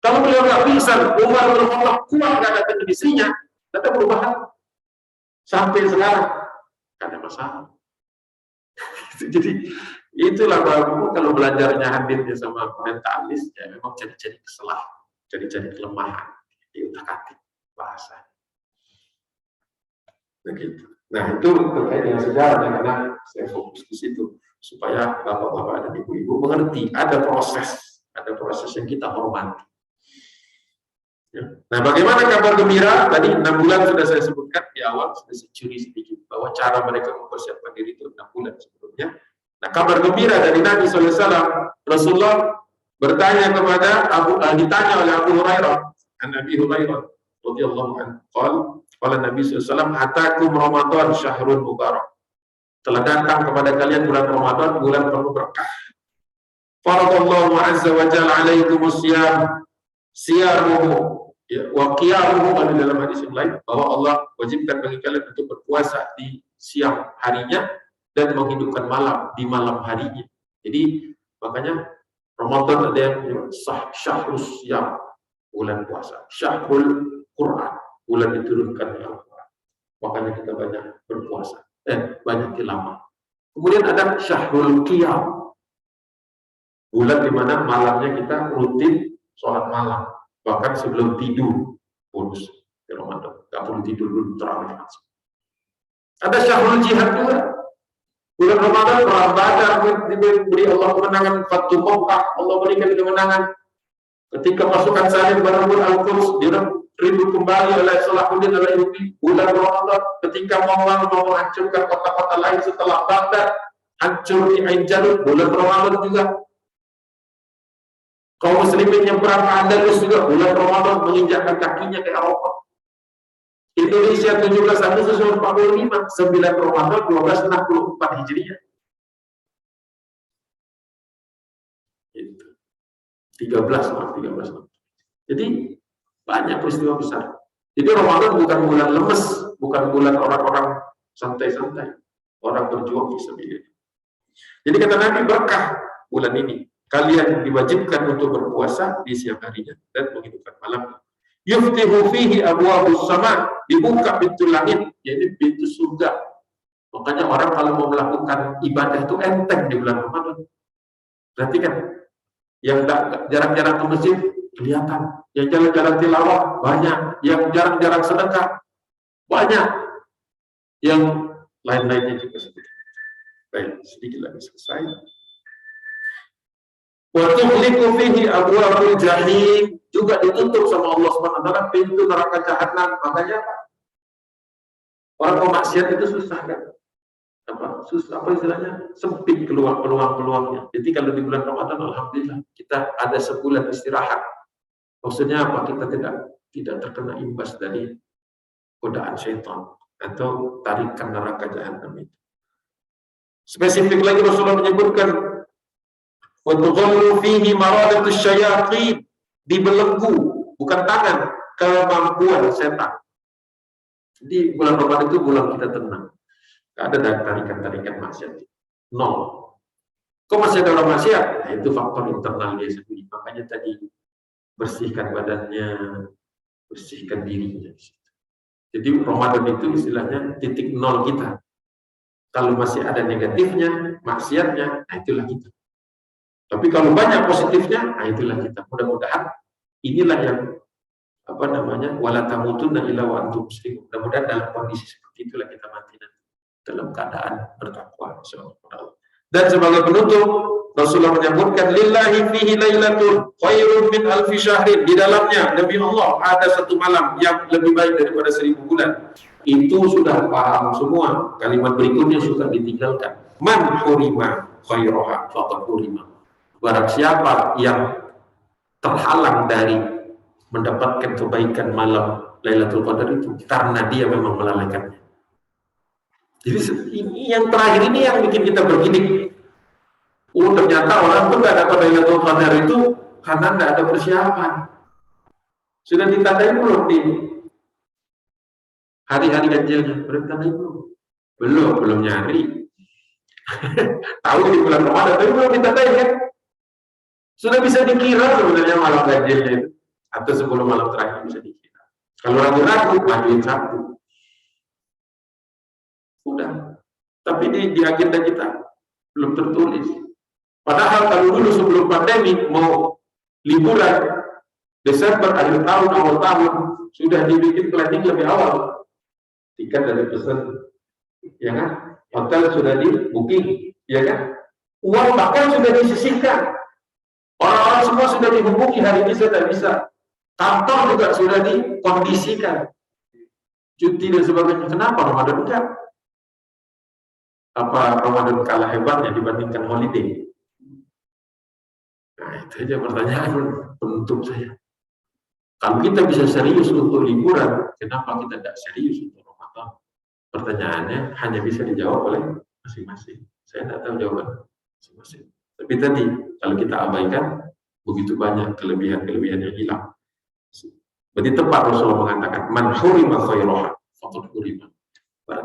Kalau beliau nggak pingsan, Umar bin Khattab kuat nggak datang ke istrinya, ada perubahan. Sampai sekarang nggak ada masalah. Jadi itulah bahwa kalau belajarnya hadirnya sama mentalis, ya memang cari-cari kesalahan, cari-cari kelemahan di utak-atik bahasa. Begitu. Nah itu terkait dengan sejarahnya, karena saya fokus di situ supaya bapak-bapak dan ibu-ibu mengerti ada proses yang kita hormati. Ya. Nah, bagaimana kabar gembira? Tadi 6 bulan sudah saya sebutkan di awal, sudah saya curi sedikit bahwa cara mereka mempersiapkan diri itu 6 bulan sebelumnya. Nah, kabar gembira dari Nabi SAW, Rasulullah bertanya ditanya oleh Abu Hurairah, Nabi Hurairah radhiyallahu anhu, qala Nabi SAW, atakum Ramadan syahrun mubarak. Telah datang kepada kalian bulan Ramadan, bulan penuh berkah. Faradallahu azza wa jalla alaikumus siyamuhu wa qiyamuhu, dalam hadis yang lain bahwa Allah wajibkan bagi kalian untuk berpuasa di siang harinya dan menghidupkan malam di malam harinya. Jadi makanya Ramadan ada yang syahrul siyam, bulan puasa, syahrul Quran, bulan diturunkan Al-Quran. Makanya kita banyak berpuasa. Banyak tilawah. Kemudian ada syahrul qiyam, bulan di mana malamnya kita rutin sholat malam, bahkan sebelum tidur bonus di Ramadan, nggak perlu tidur dulu terawih langsung. Ada syahrul jihad juga, bulan Ramadan perang Badar diberi Allah kemenangan, Fatu Makkah Allah berikan kemenangan. Ketika pasukan Salim berebut Al-Quds, direbut kembali oleh Salahuddin Al-Ayyubi. Bulan Ramadan, ketika mau menghancurkan kota-kota lain setelah Baghdad, hancur di Ain Jalut, bulan Ramadan juga. Kaum muslimin yang perang ke Andalus juga, bulan Ramadan menginjakkan kakinya ke Eropa. Indonesia 17 Agustus 1945, 9 Ramadan 1264 Hijriah. 13. Jadi banyak peristiwa besar. Jadi Ramadan bukan bulan lemes, bukan bulan orang-orang santai-santai, orang berjuang fisabilillah. Jadi kata Nabi, berkah bulan ini. Kalian diwajibkan untuk berpuasa di siang harinya dan menghidupkan malam. Yuftihu fihi abwabus sama, dibuka pintu langit, yaitu pintu surga. Makanya orang kalau mau melakukan ibadah itu enteng di bulan Ramadan. Berarti kan yang jarang-jarang ke masjid kelihatan, yang jarang-jarang tilawah banyak, yang jarang-jarang sedekah banyak, yang lain-lainnya juga seperti itu. Baik, sedikit lagi selesai. Wa tughliqu fihi abwabul jahim, juga ditutup sama Allah SWT pintu neraka jahanam. Makanya orang pemaksiat itu susah kan? Apa istilahnya, sempit keluar peluang-peluangnya. Jadi kalau di bulan Ramadan alhamdulillah kita ada sebulan istirahat. Maksudnya apa? Kita tidak terkena imbas dari godaan syaitan atau tarikan neraka jahanam itu. Spesifik lagi Rasulullah menyebutkan wa tughallu fihi maradatus syayatin, dibelenggu bukan tangan, kemampuan setan. Jadi bulan Ramadan itu bulan kita tenang. Gak ada tarikan-tarikan maksiat. Nol. Kok masih ada orang maksiat? Nah, itu faktor internal dia sendiri. Makanya tadi bersihkan badannya, bersihkan dirinya. Jadi Ramadan itu istilahnya titik nol kita. Kalau masih ada negatifnya, maksiatnya, nah itulah kita. Tapi kalau banyak positifnya, nah itulah kita. Mudah-mudahan inilah yang wala tamutunna illa wa antum muslimun. Mudah-mudahan dalam kondisi seperti itulah kita mati nanti, dalam keadaan bertakwa insyaallah. Dan sebagai penutup, Rasulullah menyebutkan lillahi fihi lailatul khairun min alfi syahrin. Di dalamnya demi Allah ada satu malam yang lebih baik daripada 1000 bulan. Itu sudah paham semua. Kalimat berikutnya sudah ditinggalkan. Man hurima khairaha faqad hurima. Barang siapa yang terhalang dari mendapatkan kebaikan malam Lailatul Qadar itu karena dia memang melalaikannya. Jadi yang terakhir ini yang bikin kita bergidik. Oh, ternyata orang pun nggak dapat Lailatul Qadar itu karena nggak ada persiapan. Sudah ditandai belum di hari-hari ganjilnya? Belum ditandai belum? Belum nyari. Tahu di bulan Ramadan tapi belum ditandai kan? Sudah bisa dikira sebenarnya malam ganjilnya itu atau 10 malam terakhir bisa dikira. Kalau ragu-ragu, majuin satu. Udah. Tapi di agenda kita belum tertulis. Padahal kalau dulu sebelum pandemi mau liburan Desember, akhir tahun, awal tahun sudah dibikin planning lebih awal. Tiket dari pesan, ya kan? Hotel sudah di booking, ya kan? Uang bahkan sudah disisihkan. Orang-orang semua sudah dihubungi hari ini sudah bisa. Kantor juga sudah dikondisikan. Cuti dan sebagainya. Kenapa Ramadan enggak? Apa Ramadan kalah hebatnya dibandingkan holiday? Nah, itu aja pertanyaan penutup saya. Kalau kita bisa serius untuk liburan, kenapa kita tidak serius untuk Ramadan? Pertanyaannya hanya bisa dijawab oleh masing-masing. Saya tidak tahu jawaban masing-masing. Tapi tadi, kalau kita abaikan, begitu banyak kelebihan-kelebihan yang hilang. Berarti tepat Rasulullah mengatakan, man hurima khairaha faqad hurima.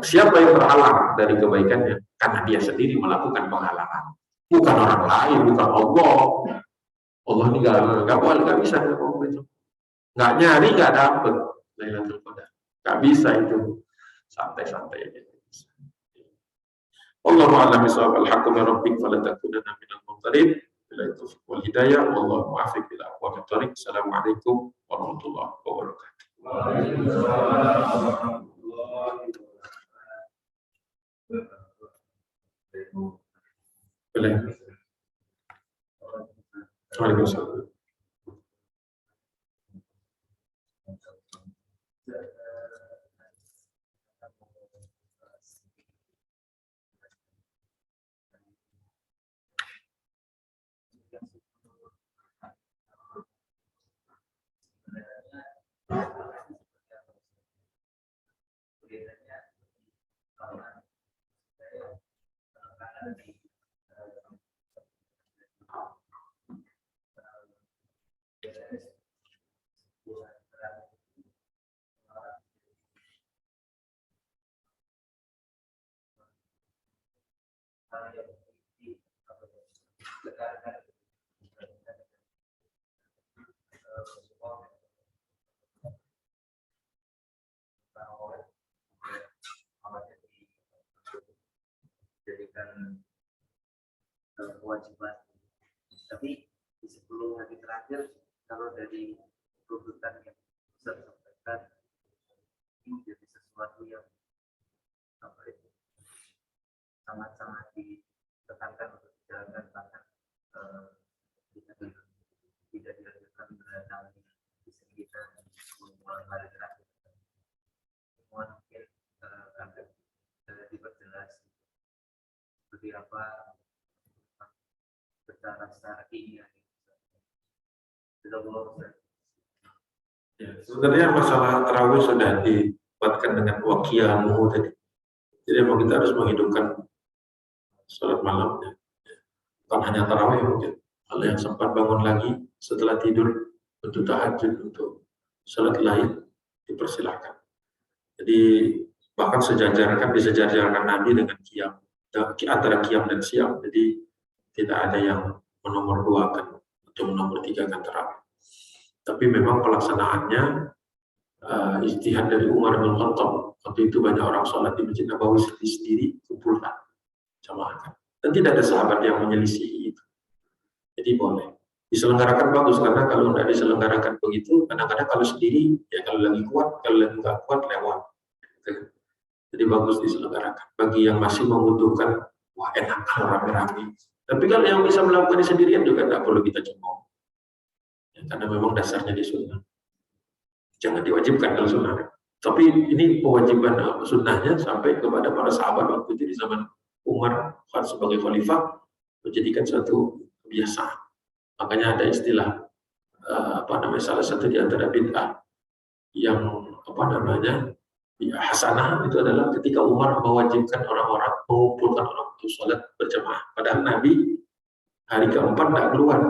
Siapa yang terhalang dari kebaikannya, karena dia sendiri melakukan penghalangan. Bukan orang lain, bukan Allah. Allah ini nggak boleh, nggak bisa itu. Nggak nyari, nggak dapet Lailatul Qadar. Nggak bisa itu. Santai-santai aja. Wallahu a'lam bishawab. Al-haqqu min rabbik fala takunanna minal mumtarin. Billahi taufiq wal hidayah. Wallahu muwaffiq ila aqwamit thoriq. Assalamualaikum warahmatullahi wabarakatuh. Boleh. Waalaikumsalam.
Jadikan kewajiban. Tapi di 10 hari terakhir, kalau dari tuntutan yang bisa disampaikan, ini menjadi sesuatu yang sangat-sangat ditekankan untuk dijalankan, bahkan tidak dilakukan berdatang di sekitar 10 hari terakhir. Semua mungkin akan diperjelas seperti apa secara ilmiah.
Ya, sebenarnya masalah tarawih sudah dibuatkan dengan waqiyamuhu tadi. Jadi memang kita harus menghidupkan sholat malamnya. Bukan hanya tarawih mungkin. Kalau yang sempat bangun lagi setelah tidur untuk tahajud, untuk sholat lain, dipersilahkan. Jadi bahkan disejajarkan Nabi dengan qiyam, antara qiyam dan siam. Jadi tidak ada yang menomor 2-kan atau menomor 3-kan tarawih. Tapi memang pelaksanaannya ijtihad dari Umar bin Khattab. Waktu itu banyak orang sholat di Masjid Nabawi sendiri kumpulkan jamaahkan. Dan tidak ada sahabat yang menyelisih itu. Jadi boleh diselenggarakan bagus, karena kalau tidak diselenggarakan begitu, kadang-kadang kalau sendiri ya kalau lagi kuat, kalau lagi nggak kuat lewat. Jadi bagus diselenggarakan. Bagi yang masih membutuhkan, wah enak kalau rame-rame. Tapi kalau yang bisa melakukan sendirian juga tidak perlu kita cemooh. Ya, karena memang dasarnya di sunnah. Jangan diwajibkan kalau sunnah. Tapi ini kewajiban sunnahnya sampai kepada para sahabat waktu itu di zaman Umar sebagai khalifah, menjadikan suatu kebiasaan. Makanya ada istilah salah satu di antara bid'ah yang hasanah itu adalah ketika Umar mewajibkan orang-orang mengumpulkan orang untuk sholat berjamaah. Padahal Nabi hari keempat tidak keluar.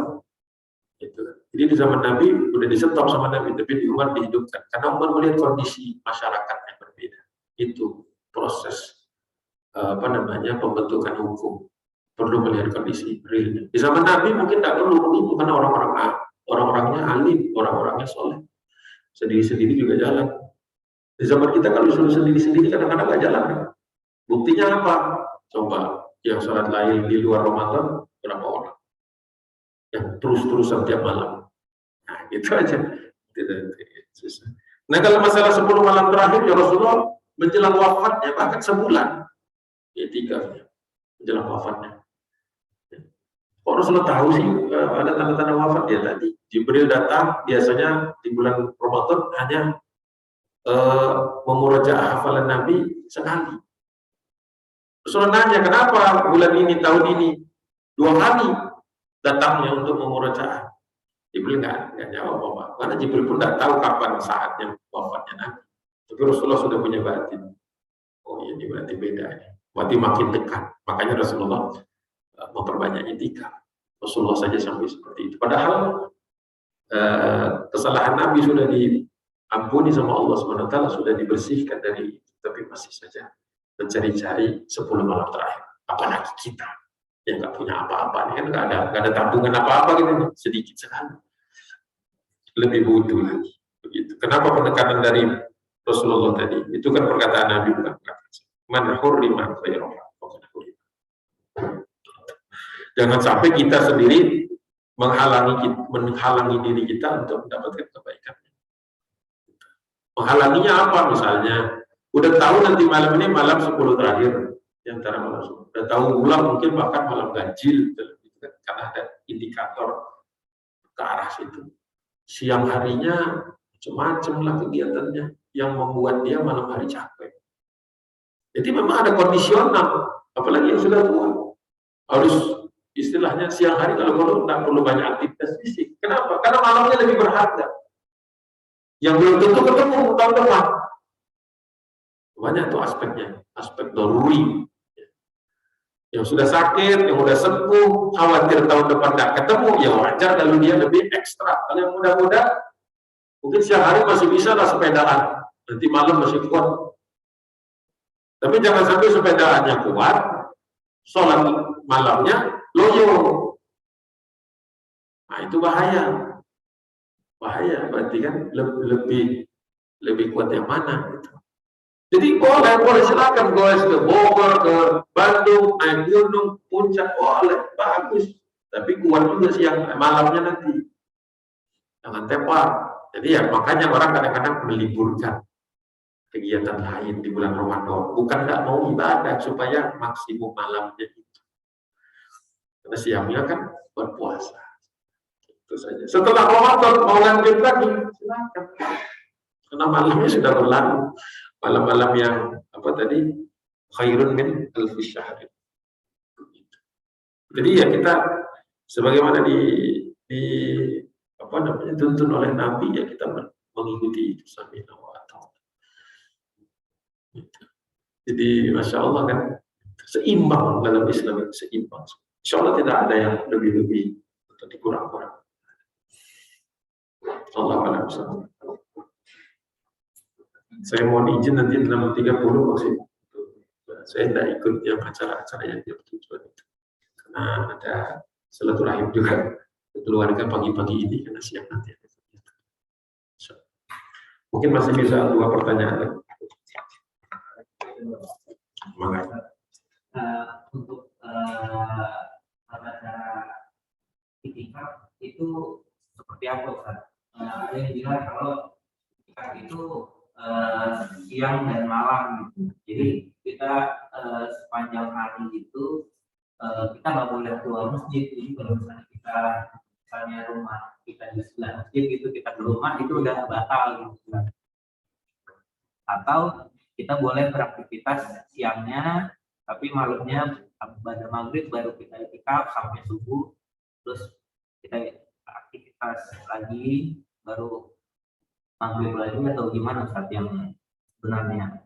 Gitu. Jadi di zaman Nabi udah disetop sama Nabi, tapi di Umar dihidupkan karena Umar melihat kondisi masyarakat yang berbeda. Itu proses pembentukan hukum, perlu melihat kondisi realnya. Di zaman Nabi mungkin tidak perlu begitu karena orang-orangnya alim, orang-orangnya soleh, sendiri-sendiri juga jalan. Di zaman kita kalau suruh sendiri-sendiri kadang-kadang nggak jalan. Buktinya apa? Coba yang sholat lain di luar Ramadan berapa orang? Yang terus-terusan tiap malam. Nah, gitu aja. Nah, kalau masalah 10 malam terakhir ya Rasulullah menjelang wafatnya bahkan sebulan. Etikanya menjelang wafatnya. Kok Rasulullah tahu sih ada tanda-tanda wafat dia tadi? Jibril datang biasanya di bulan Ramadan hanya memurajaah hafalan Nabi sekali. Rasulullah nanya, kenapa bulan ini, tahun ini 2 kali datangnya untuk memurajaah? Jibril nggak jawab apa, karena Jibril pun nggak tahu kapan saatnya wafatnya Nabi. Tapi Rasulullah sudah punya batin. Oh ini berarti beda ini. Berarti makin dekat. Makanya Rasulullah memperbanyak itikaf. Rasulullah saja sampai seperti itu. Padahal kesalahan Nabi sudah diampuni sama Allah SWT, sudah dibersihkan dari itu, tapi masih saja mencari-cari 10 malam terakhir. Apalagi kita yang nggak punya apa-apa, kan nggak ada tabungan apa-apa gitu, sedikit sekali. Lebih bodoh lagi. Begitu. Kenapa penekanan dari Rasulullah tadi? Itu kan perkataan Nabi, bukan perkataan man hurrima khairah. Jangan sampai kita sendiri menghalangi diri kita untuk mendapatkan kebaikan. Menghalanginya apa? Misalnya, udah tahu nanti malam ini malam 10 terakhir, di antara malam 10. Udah tahu ulang mungkin bahkan malam ganjil, karena ada indikator ke arah situ. Siang harinya macam-macam lah kegiatannya yang membuat dia malam hari capek. Jadi memang ada kondisional, apalagi yang sudah tua. Harus istilahnya siang hari kalau tidak perlu banyak aktivitas fisik. Kenapa? Karena malamnya lebih berharga. Yang belum tentu ketemu tahun depan. Banyak tuh aspeknya, aspek daruri. Yang sudah sakit, yang sudah sepuh, khawatir tahun depan tidak ketemu, ya wajar kalau dia lebih ekstra. Kalau yang muda-muda, mungkin siang hari masih bisa lah sepedaan, nanti malam masih kuat. Tapi jangan sampai sepedaannya kuat, sholat malamnya loyo. Nah itu bahaya. Bahaya, berarti kan lebih kuat yang mana gitu. Jadi boleh silakan goes ke Bogor, ke Bandung, naik gunung, puncak, boleh, bagus. Tapi kuat juga siang malamnya nanti. Jangan tepar. Jadi ya makanya orang kadang-kadang meliburkan kegiatan lain di bulan Ramadan. Bukan nggak mau ibadah supaya maksimum malamnya itu. Karena siangnya kan berpuasa. Itu saja. Setelah Ramadan mau lanjut lagi, silakan. Karena malamnya sudah berlalu. Malam-malam yang khairun min alfi syahr. Jadi ya kita sebagaimana dituntun oleh Nabi, ya kita mengikuti itu sambil atau. Jadi masya Allah kan seimbang dalam Islam, seimbang. Insya Allah tidak ada yang lebih-lebih atau dikurang-kurang. Allah alam. Saya mohon izin nanti 6.30 maksudnya. Saya tidak ikut yang acara-acara yang dia bertujuan itu. Karena ada silaturahim juga keluarga pagi-pagi ini, karena siang nanti. Mungkin masih bisa 2 pertanyaan.
Untuk cara itikaf itu seperti apa, Ustaz? Ada yang bilang kalau itikaf itu siang dan malam gitu. Jadi kita sepanjang hari itu kita nggak boleh keluar masjid. Jadi kalau misalnya rumah kita di sebelah masjid gitu, kita ke rumah itu udah batal gitu. Atau kita boleh beraktivitas siangnya, tapi malamnya pada maghrib baru kita itikaf sampai subuh, terus kita aktivitas lagi baru maghrib lagi atau gimana saat yang sebenarnya?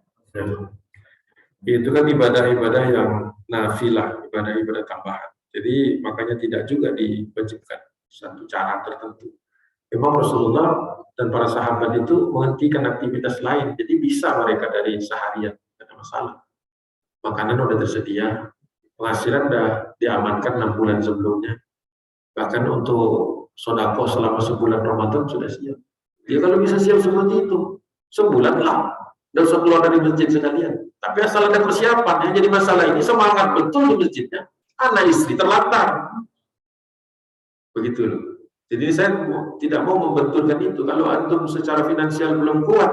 Itu kan ibadah-ibadah yang nafilah, ibadah-ibadah tambahan. Jadi makanya tidak juga diwajibkan satu cara tertentu. Memang Rasulullah dan para sahabat itu menghentikan aktivitas lain, jadi bisa mereka dari seharian, tidak ada masalah. Makanan udah tersedia, penghasilan udah diamankan 6 bulan sebelumnya. Bahkan untuk sodako selama sebulan Ramadan sudah siap. Ya kalau bisa siap seperti itu, sebulan lah, dan usah keluar dari masjid sekalian. Tapi asal ada persiapan, yang jadi masalah ini semangat betul di masjidnya, anak istri terlantar. Begitu loh. Jadi saya tidak mau membenturkan itu. Kalau antum secara finansial belum kuat,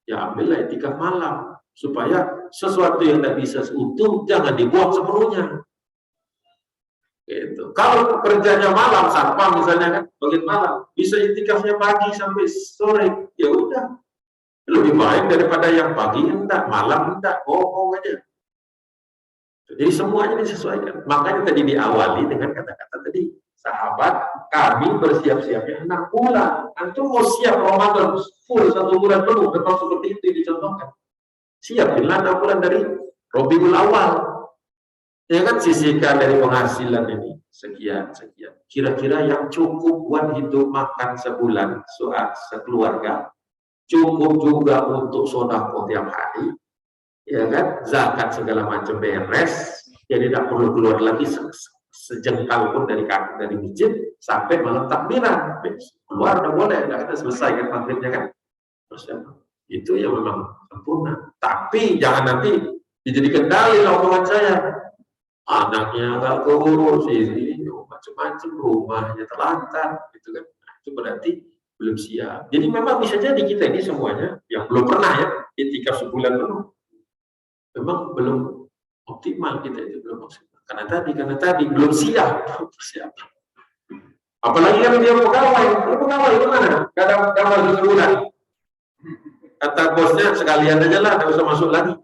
ya ambillah etikaf malam supaya sesuatu yang tidak bisa seutuh jangan dibuang sepenuhnya. Gitu. Kalau kerjanya malam, satpam misalnya kan, bagian malam, bisa etikafnya pagi sampai sore, ya udah. Lebih baik daripada yang pagi enggak, malam enggak, bohong aja. Jadi semuanya disesuaikan. Makanya tadi diawali dengan kata-kata tadi, sahabat, kami bersiap-siapnya 6 bulan. Antum mau siap Ramadan full 1 bulan penuh, memang seperti itu dicontohkan. Siapinlah 6 bulan dari Rabiul Awal. Ya kan, sisihkan dari penghasilan ini sekian. Kira-kira yang cukup buat hidup makan sebulan, sekeluarga. Cukup juga untuk sedekah tiap hari. Ya kan, zakat segala macam beres, jadi tidak perlu keluar lagi sejengkal pun dari kaki dari masjid sampai malam takbiran. Keluar udah boleh, nggak ada selesai kan maghribnya kan. Terus itu ya memang sempurna. Tapi jangan nanti dijadikan dalil omongan saya. Anaknya nggak keurus, ini macam-macam, rumahnya terlantar, gitu kan. Nah, itu berarti belum siap. Jadi memang bisa jadi kita ini semuanya yang belum pernah ya iktikaf sebulan penuh. Memang belum optimal, kita itu belum maksimal karena tadi belum siap. Apalagi kalau dia pegawai gimana? Gak ada gagal sebulan. Kata bosnya sekalian aja lah, gak usah masuk lagi.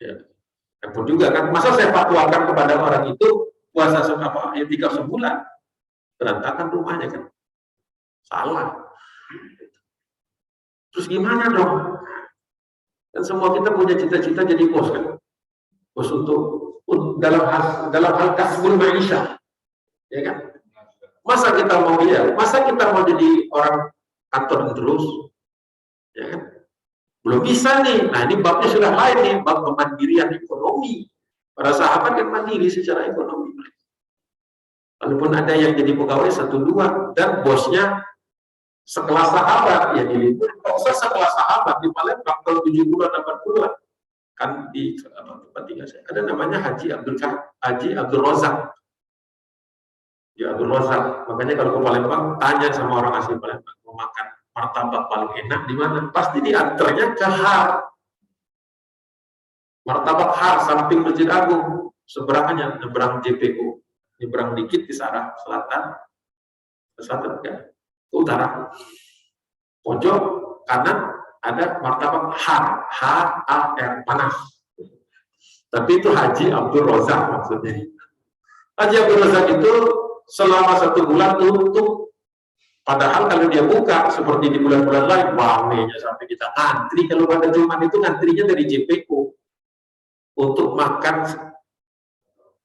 Ya, pun juga kan, masa saya fatwakan kepada orang itu puasa iktikaf sebulan, berantakan rumahnya kan, salah. Terus gimana dong? Dan semua kita punya cita-cita jadi bos kan, bos untuk dalam hal kasbul maisha, ya kan? Masa kita mau jadi orang kantor terus, ya kan? Belum bisa nih. Nah ini babnya sudah lain nih, bab kemandirian ekonomi. Para sahabat yang mandiri secara ekonomi. Walaupun ada yang jadi pegawai 1-2 dan bosnya sekelas sahabat, ya diliput. Kalau saya sekelas sahabat di Palembang kalau 7 bulan 8 bulan kan di tempat tinggal saya ada namanya Haji Abdul Razak. Ya Abdul Razak. Makanya kalau ke Palembang tanya sama orang asli Palembang mau makan martabak paling enak di mana? Pasti diantarnya ke Har. Martabak Har samping Masjid Agung, seberangnya nyebrang JPU, nyebrang dikit di arah selatan ya. Utara, pojok kanan ada martabak H-A-R, panas. Tapi itu Haji Abdul Razak maksudnya. Haji Abdul Razak itu selama 1 bulan tutup. Padahal kalau dia buka seperti di bulan-bulan lain, ramainya sampai kita ngantri. Kalau pada Jumat itu ngantrinya dari JPU untuk makan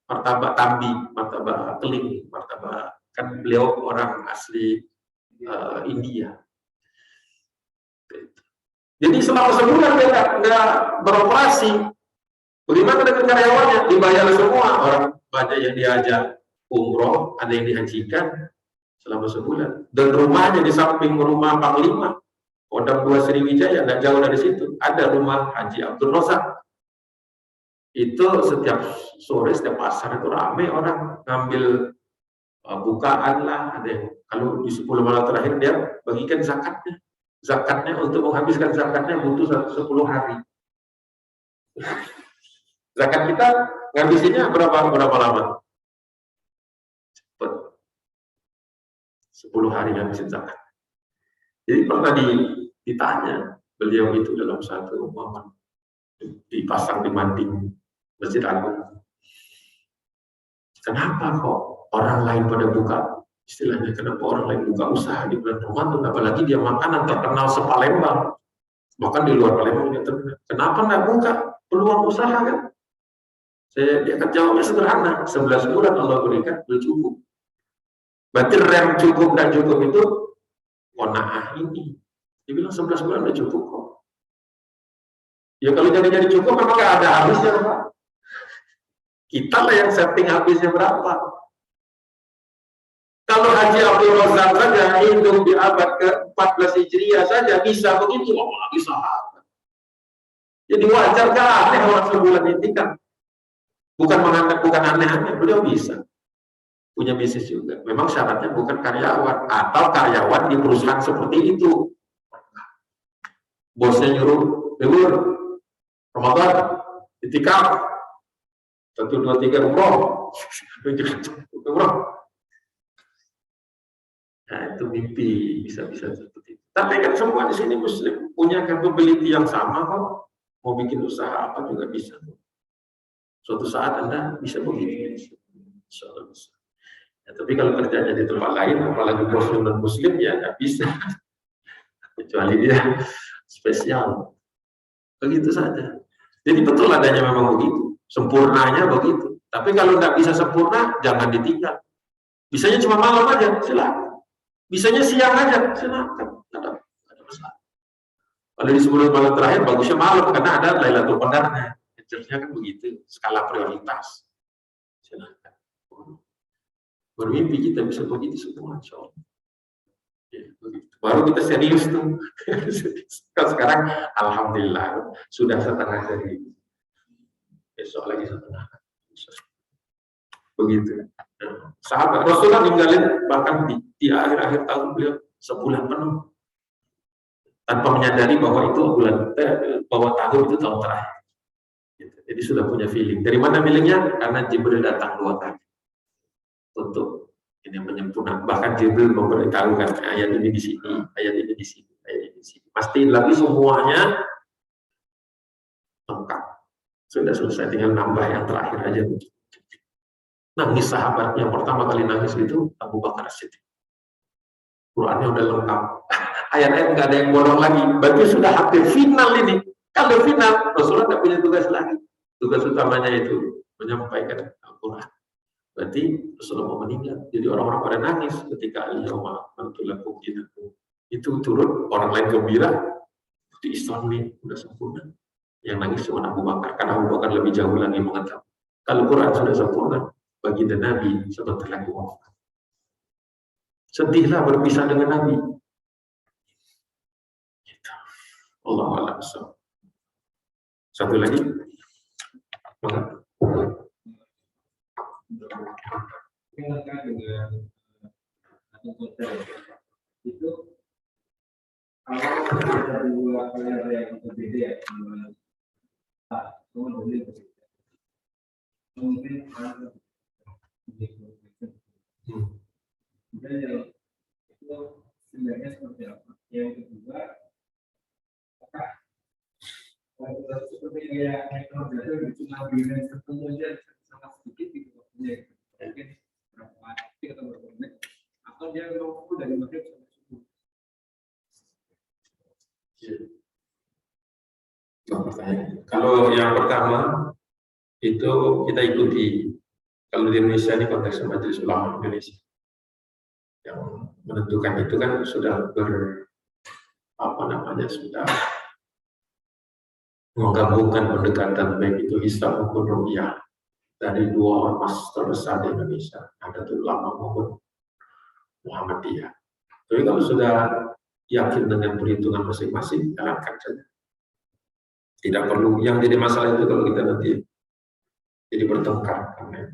martabak tambi, martabak keling, martabak, kan beliau orang asli India. Jadi selama sebulan dia nggak beroperasi. Bagaimana dengan karyawannya? Dibayar semua. Orang banyak yang diajak umroh, ada yang dihajikan selama sebulan. Dan rumahnya di samping rumah Panglima, Kodam 2 Sriwijaya, nggak jauh dari situ. Ada rumah Haji Abdul Razak. Itu setiap sore, setiap pasar itu ramai orang ngambil bukaan lah, ada yang kalau di 10 malam terakhir dia bagikan zakatnya untuk menghabiskan zakatnya butuh 10 hari. Zakat kita ngabisinnya berapa lama? Cepet. 10 hari ngabisin zakat. Jadi pernah ditanya beliau itu dalam satu momen dipasang di Mading Masjid Agung. Kenapa kok orang lain pada buka, istilahnya kenapa orang lain buka usaha di bulan Ramadan, apalagi dia makanan terkenal se-Palembang, bahkan di luar Palembang dia terkenal. Kenapa nggak buka peluang usaha kan? Dia akan jawabnya sederhana, 11 bulan Allah berikan sudah cukup. Berarti rem cukup dan cukup itu qanaah ini. Dia bilang 11 bulan sudah cukup kok. Ya kalau jadi cukup memang nggak ada habisnya Pak. Kita lah yang setting habisnya berapa. Kalau Haji Abdul Razak saja hidup di abad ke-14 Hijriah saja bisa begitu, bisa apa? Jadi wajar kan aneh orang sebulan ini kan. Bukan aneh-aneh, beliau bisa. Punya bisnis juga. Memang syaratnya bukan karyawan atau karyawan di perusahaan seperti itu. Bosnya nyuruh, libur, Ramadan, itikaf, 1, 2, 3 umroh. Nah, itu mimpi bisa-bisa seperti itu. Tapi kan semua di sini Muslim punya capability yang sama kok. Mau bikin usaha apa juga bisa. Suatu saat Anda bisa begitu. Insyaallah bisa. Ya, tapi kalau kerjanya di tempat lain, apalagi bos non Muslim ya nggak bisa. Kecuali dia spesial. Begitu saja. Jadi betul adanya memang begitu. Sempurnanya begitu. Tapi kalau nggak bisa sempurna, jangan ditinggal. Bisanya cuma malam aja, silakan. Bisanya siang aja, silakan. Ada masalah. Kalau di 10 malam terakhir, bagusnya malam karena ada Lailatul Qadarnya. Jelasnya kan begitu, skala prioritas. Silakan. Bermimpi kita bisa begitu semua, insya Allah. Ya, baru kita serius tuh. Sekarang alhamdulillah sudah setengah dari besok lagi setengah. Begitu. Nah, sahabat Rasulullah ninggalin bahkan di akhir-akhir tahun beliau sebulan penuh tanpa menyadari bahwa itu bahwa tahun itu tahun terakhir. Jadi sudah punya feeling. Dari mana feelingnya? Karena Jibril datang 2 kali untuk ini menyempurnakan. Bahkan Jibril memberitahukan ayat ini di sini, ayat ini di sini, ayat ini di sini. Pastiin lagi semuanya lengkap. Sudah selesai, tinggal nambah yang terakhir aja. Nangis sahabat yang pertama kali nangis itu Abu Bakar Siddiq. Qurannya udah lengkap. Ayat-ayat nggak ada yang bolong lagi. Berarti sudah hampir final ini. Kalau final, Rasulullah nggak punya tugas lagi. Tugas utamanya itu menyampaikan Al-Quran. Berarti Rasulullah mau meninggal. Jadi orang-orang pada nangis ketika al-yawma akmaltu lakum dinakum. Itu turun, orang lain gembira. Di Islam ini sudah sempurna. Yang nangis cuma Abu Bakar. Karena Abu Bakar lebih jauh lagi mengetahui. Kalau Quran sudah sempurna, baginda Nabi sebentar lagi wafat. Sedihlah berpisah dengan Nabi. Allahu a'lam. Satu lagi.
Terkait dengan hotel itu kalau ada 2 perkara yang berbeda ya, mungkin dan yang itu sebenarnya seperti apa? Yang kedua, apakah seperti kayak metode itu cuma bilang tertentu aja sangat sedikit gitu waktunya, mungkin berapa detik atau berapa menit, atau dia memang full dari maghrib sampai subuh?
Kalau yang pertama itu kita ikuti, kalau di Indonesia ini konteksnya Majelis Ulama Indonesia yang menentukan itu kan sudah sudah menggabungkan pendekatan baik itu hisab maupun ruqyah dari 2 ormas terbesar di Indonesia, Nahdlatul Ulama maupun Muhammadiyah. Tapi kalau sudah yakin dengan perhitungan masing-masing, jalankan saja. Tidak perlu yang jadi masalah itu kalau kita nanti jadi bertengkar karena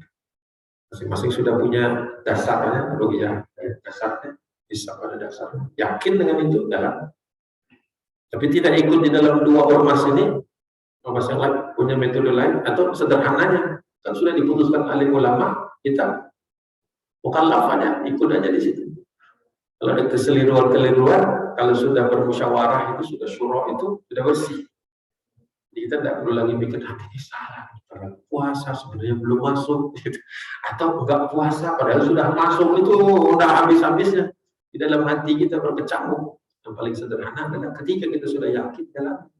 masing-masing sudah punya dasarnya, ruqyah dasarnya, hisab pada dasarnya. Yakin dengan itu, jalan. Tapi tidak ikut di dalam 2 ormas ini, ormas yang lain punya metode lain, atau sederhananya kan sudah diputuskan alim ulama, kita mukallaf aja, ikut aja di situ. Kalau ada keseliruan, kalau sudah bermusyawarah itu sudah syura itu sudah bersih. Jadi kita tidak perlu lagi mikir hati ini salah, padahal puasa sebenarnya belum masuk, gitu. Atau enggak puasa padahal sudah masuk, itu udah habis-habisnya di dalam hati kita berkecamuk. Yang paling sederhana adalah ketika kita sudah yakin dalam,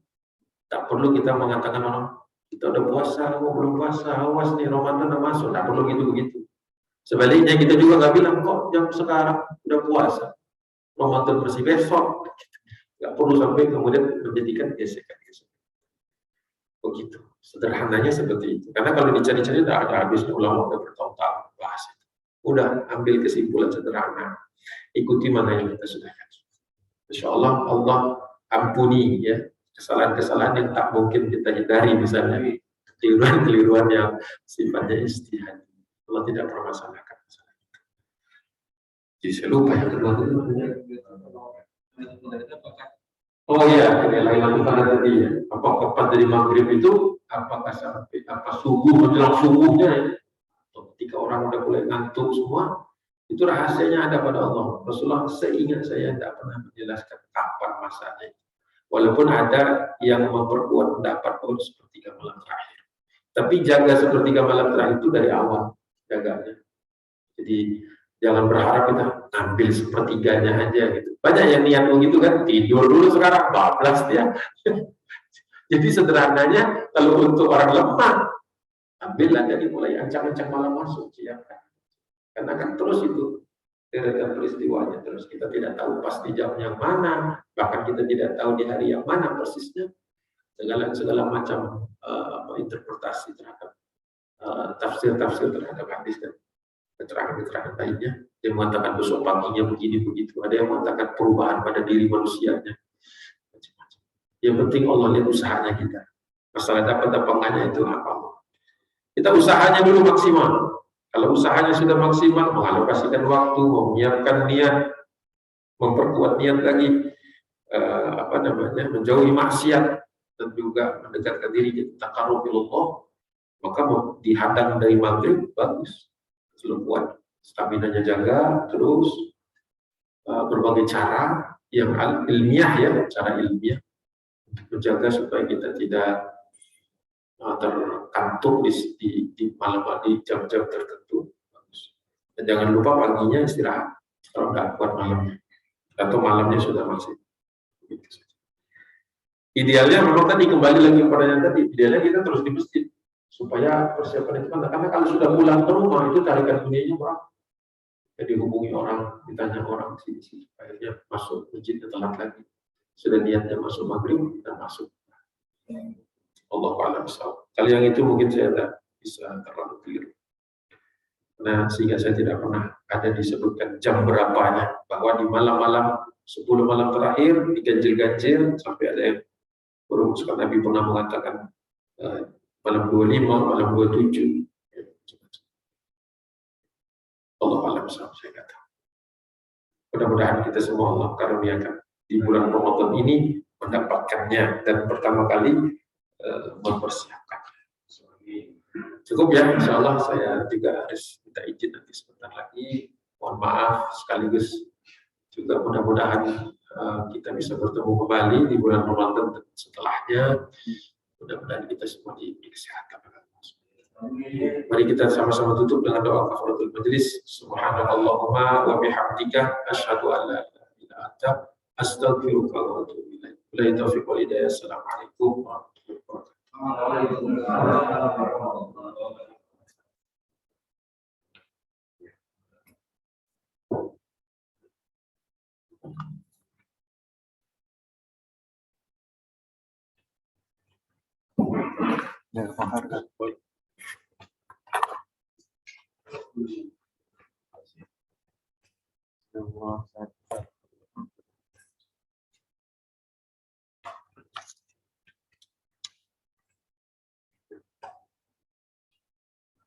tak perlu kita mengatakan orang kita udah puasa, belum puasa, awas nih Ramadan udah masuk, tak perlu gitu begitu. Sebaliknya kita juga nggak bilang kok jam sekarang udah puasa, Ramadan masih besok. Nggak perlu sampai kemudian menjadikan gesekan-gesekan. Begitu. Sederhananya seperti itu. Karena kalau dicari-cari tidak ada habisnya, ulama udah bertahun-tahun bahas itu. Udah ambil kesimpulan sederhana. Ikuti mana yang kita sudah kaji. Insya Allah Allah ampuni ya kesalahan-kesalahan yang tak mungkin kita hindari, misalnya keliruan-keliruan yang sifatnya ijtihad. Allah tidak permasalahkan masalah itu. Jadi saya lupa yang kedua itu. Oh iya, lain lakukan tadi ya. Apakah dari maghrib itu apakah sampai subuh menjelang subuhnya ya? Atau ketika orang udah mulai ngantuk semua, itu rahasianya ada pada Allah. Rasulullah seingat saya tidak pernah menjelaskan kapan masanya. Walaupun ada yang memperkuat pendapat sepertiga malam terakhir. Tapi jaga sepertiga malam terakhir itu dari awal jaganya. Jadi jangan berharap kita ambil sepertiganya aja gitu. Banyak yang niat begitu kan, tidur dulu sekarang bablas dia. Jadi sederhananya kalau untuk orang lemah, ambillah dari mulai ancang-ancang malam masuk, siapkan. Karena kan terus itu deretan peristiwanya, terus kita tidak tahu pasti jam yang mana, bahkan kita tidak tahu di hari yang mana persisnya. Segala macam interpretasi terhadap tafsir-tafsir terhadap hadis dan keterangan-keterangan lainnya. Yang mengatakan besok paginya begini begitu, ada yang mengatakan perubahan pada diri manusianya, macam-macam. Yang penting Allah lihat usahanya kita. Masalah dapat apa enggaknya itu apa? Kita usahanya dulu maksimal. Kalau usahanya sudah maksimal, mengalokasikan waktu, menyiapkan niat, memperkuat niat lagi, menjauhi maksiat dan juga mendekatkan diri kita taqarrub ilallah, maka dihadang dari maghrib bagus, belum kuat, stamina-nya jaga, terus berbagai cara yang ilmiah ya, cara ilmiah untuk menjaga supaya kita tidak terkantuk di malam, di jam-jam tertentu. Dan jangan lupa paginya istirahat kalau nggak kuat malamnya atau malamnya sudah masih. Idealnya memang tadi kembali lagi kepada yang tadi, idealnya kita terus di masjid supaya persiapan itu kan, karena kalau sudah pulang ke rumah itu tarikan bunyinya berapa. Jadi hubungi orang, ditanya orang sini akhirnya masuk masjidnya telat lagi. Sudah niatnya masuk maghrib dan masuk. Allah a'lam bishawab. Kali yang itu mungkin saya tidak bisa terlalu clear. Nah, sehingga saya tidak pernah ada disebutkan jam berapanya, bahwa di malam-malam 10 malam terakhir diganjil-ganjil sampai ada yang merumuskan, Nabi pernah mengatakan malam 25, malam 27. Allah a'lam bishawab, saya kata. Mudah-mudahan kita semua Allah karuniakan di bulan Ramadan ini mendapatkannya dan pertama kali mempersiapkan. Cukup ya, insya Allah saya juga harus minta izin nanti sebentar lagi. Mohon maaf sekaligus juga mudah-mudahan kita bisa bertemu kembali di bulan Ramadan dan setelahnya. Mudah-mudahan kita semua diberi kesehatan. Mari kita sama-sama tutup dengan doa kafaratul majlis. Subhanallahumma wa bihamdika asyhadu an la ilaha illa anta astaghfiruka wa atubu ilaik. Wabillahi taufiq wal hidayah. Assalamualaikum warahmatullahi wabarakatuh.
Allah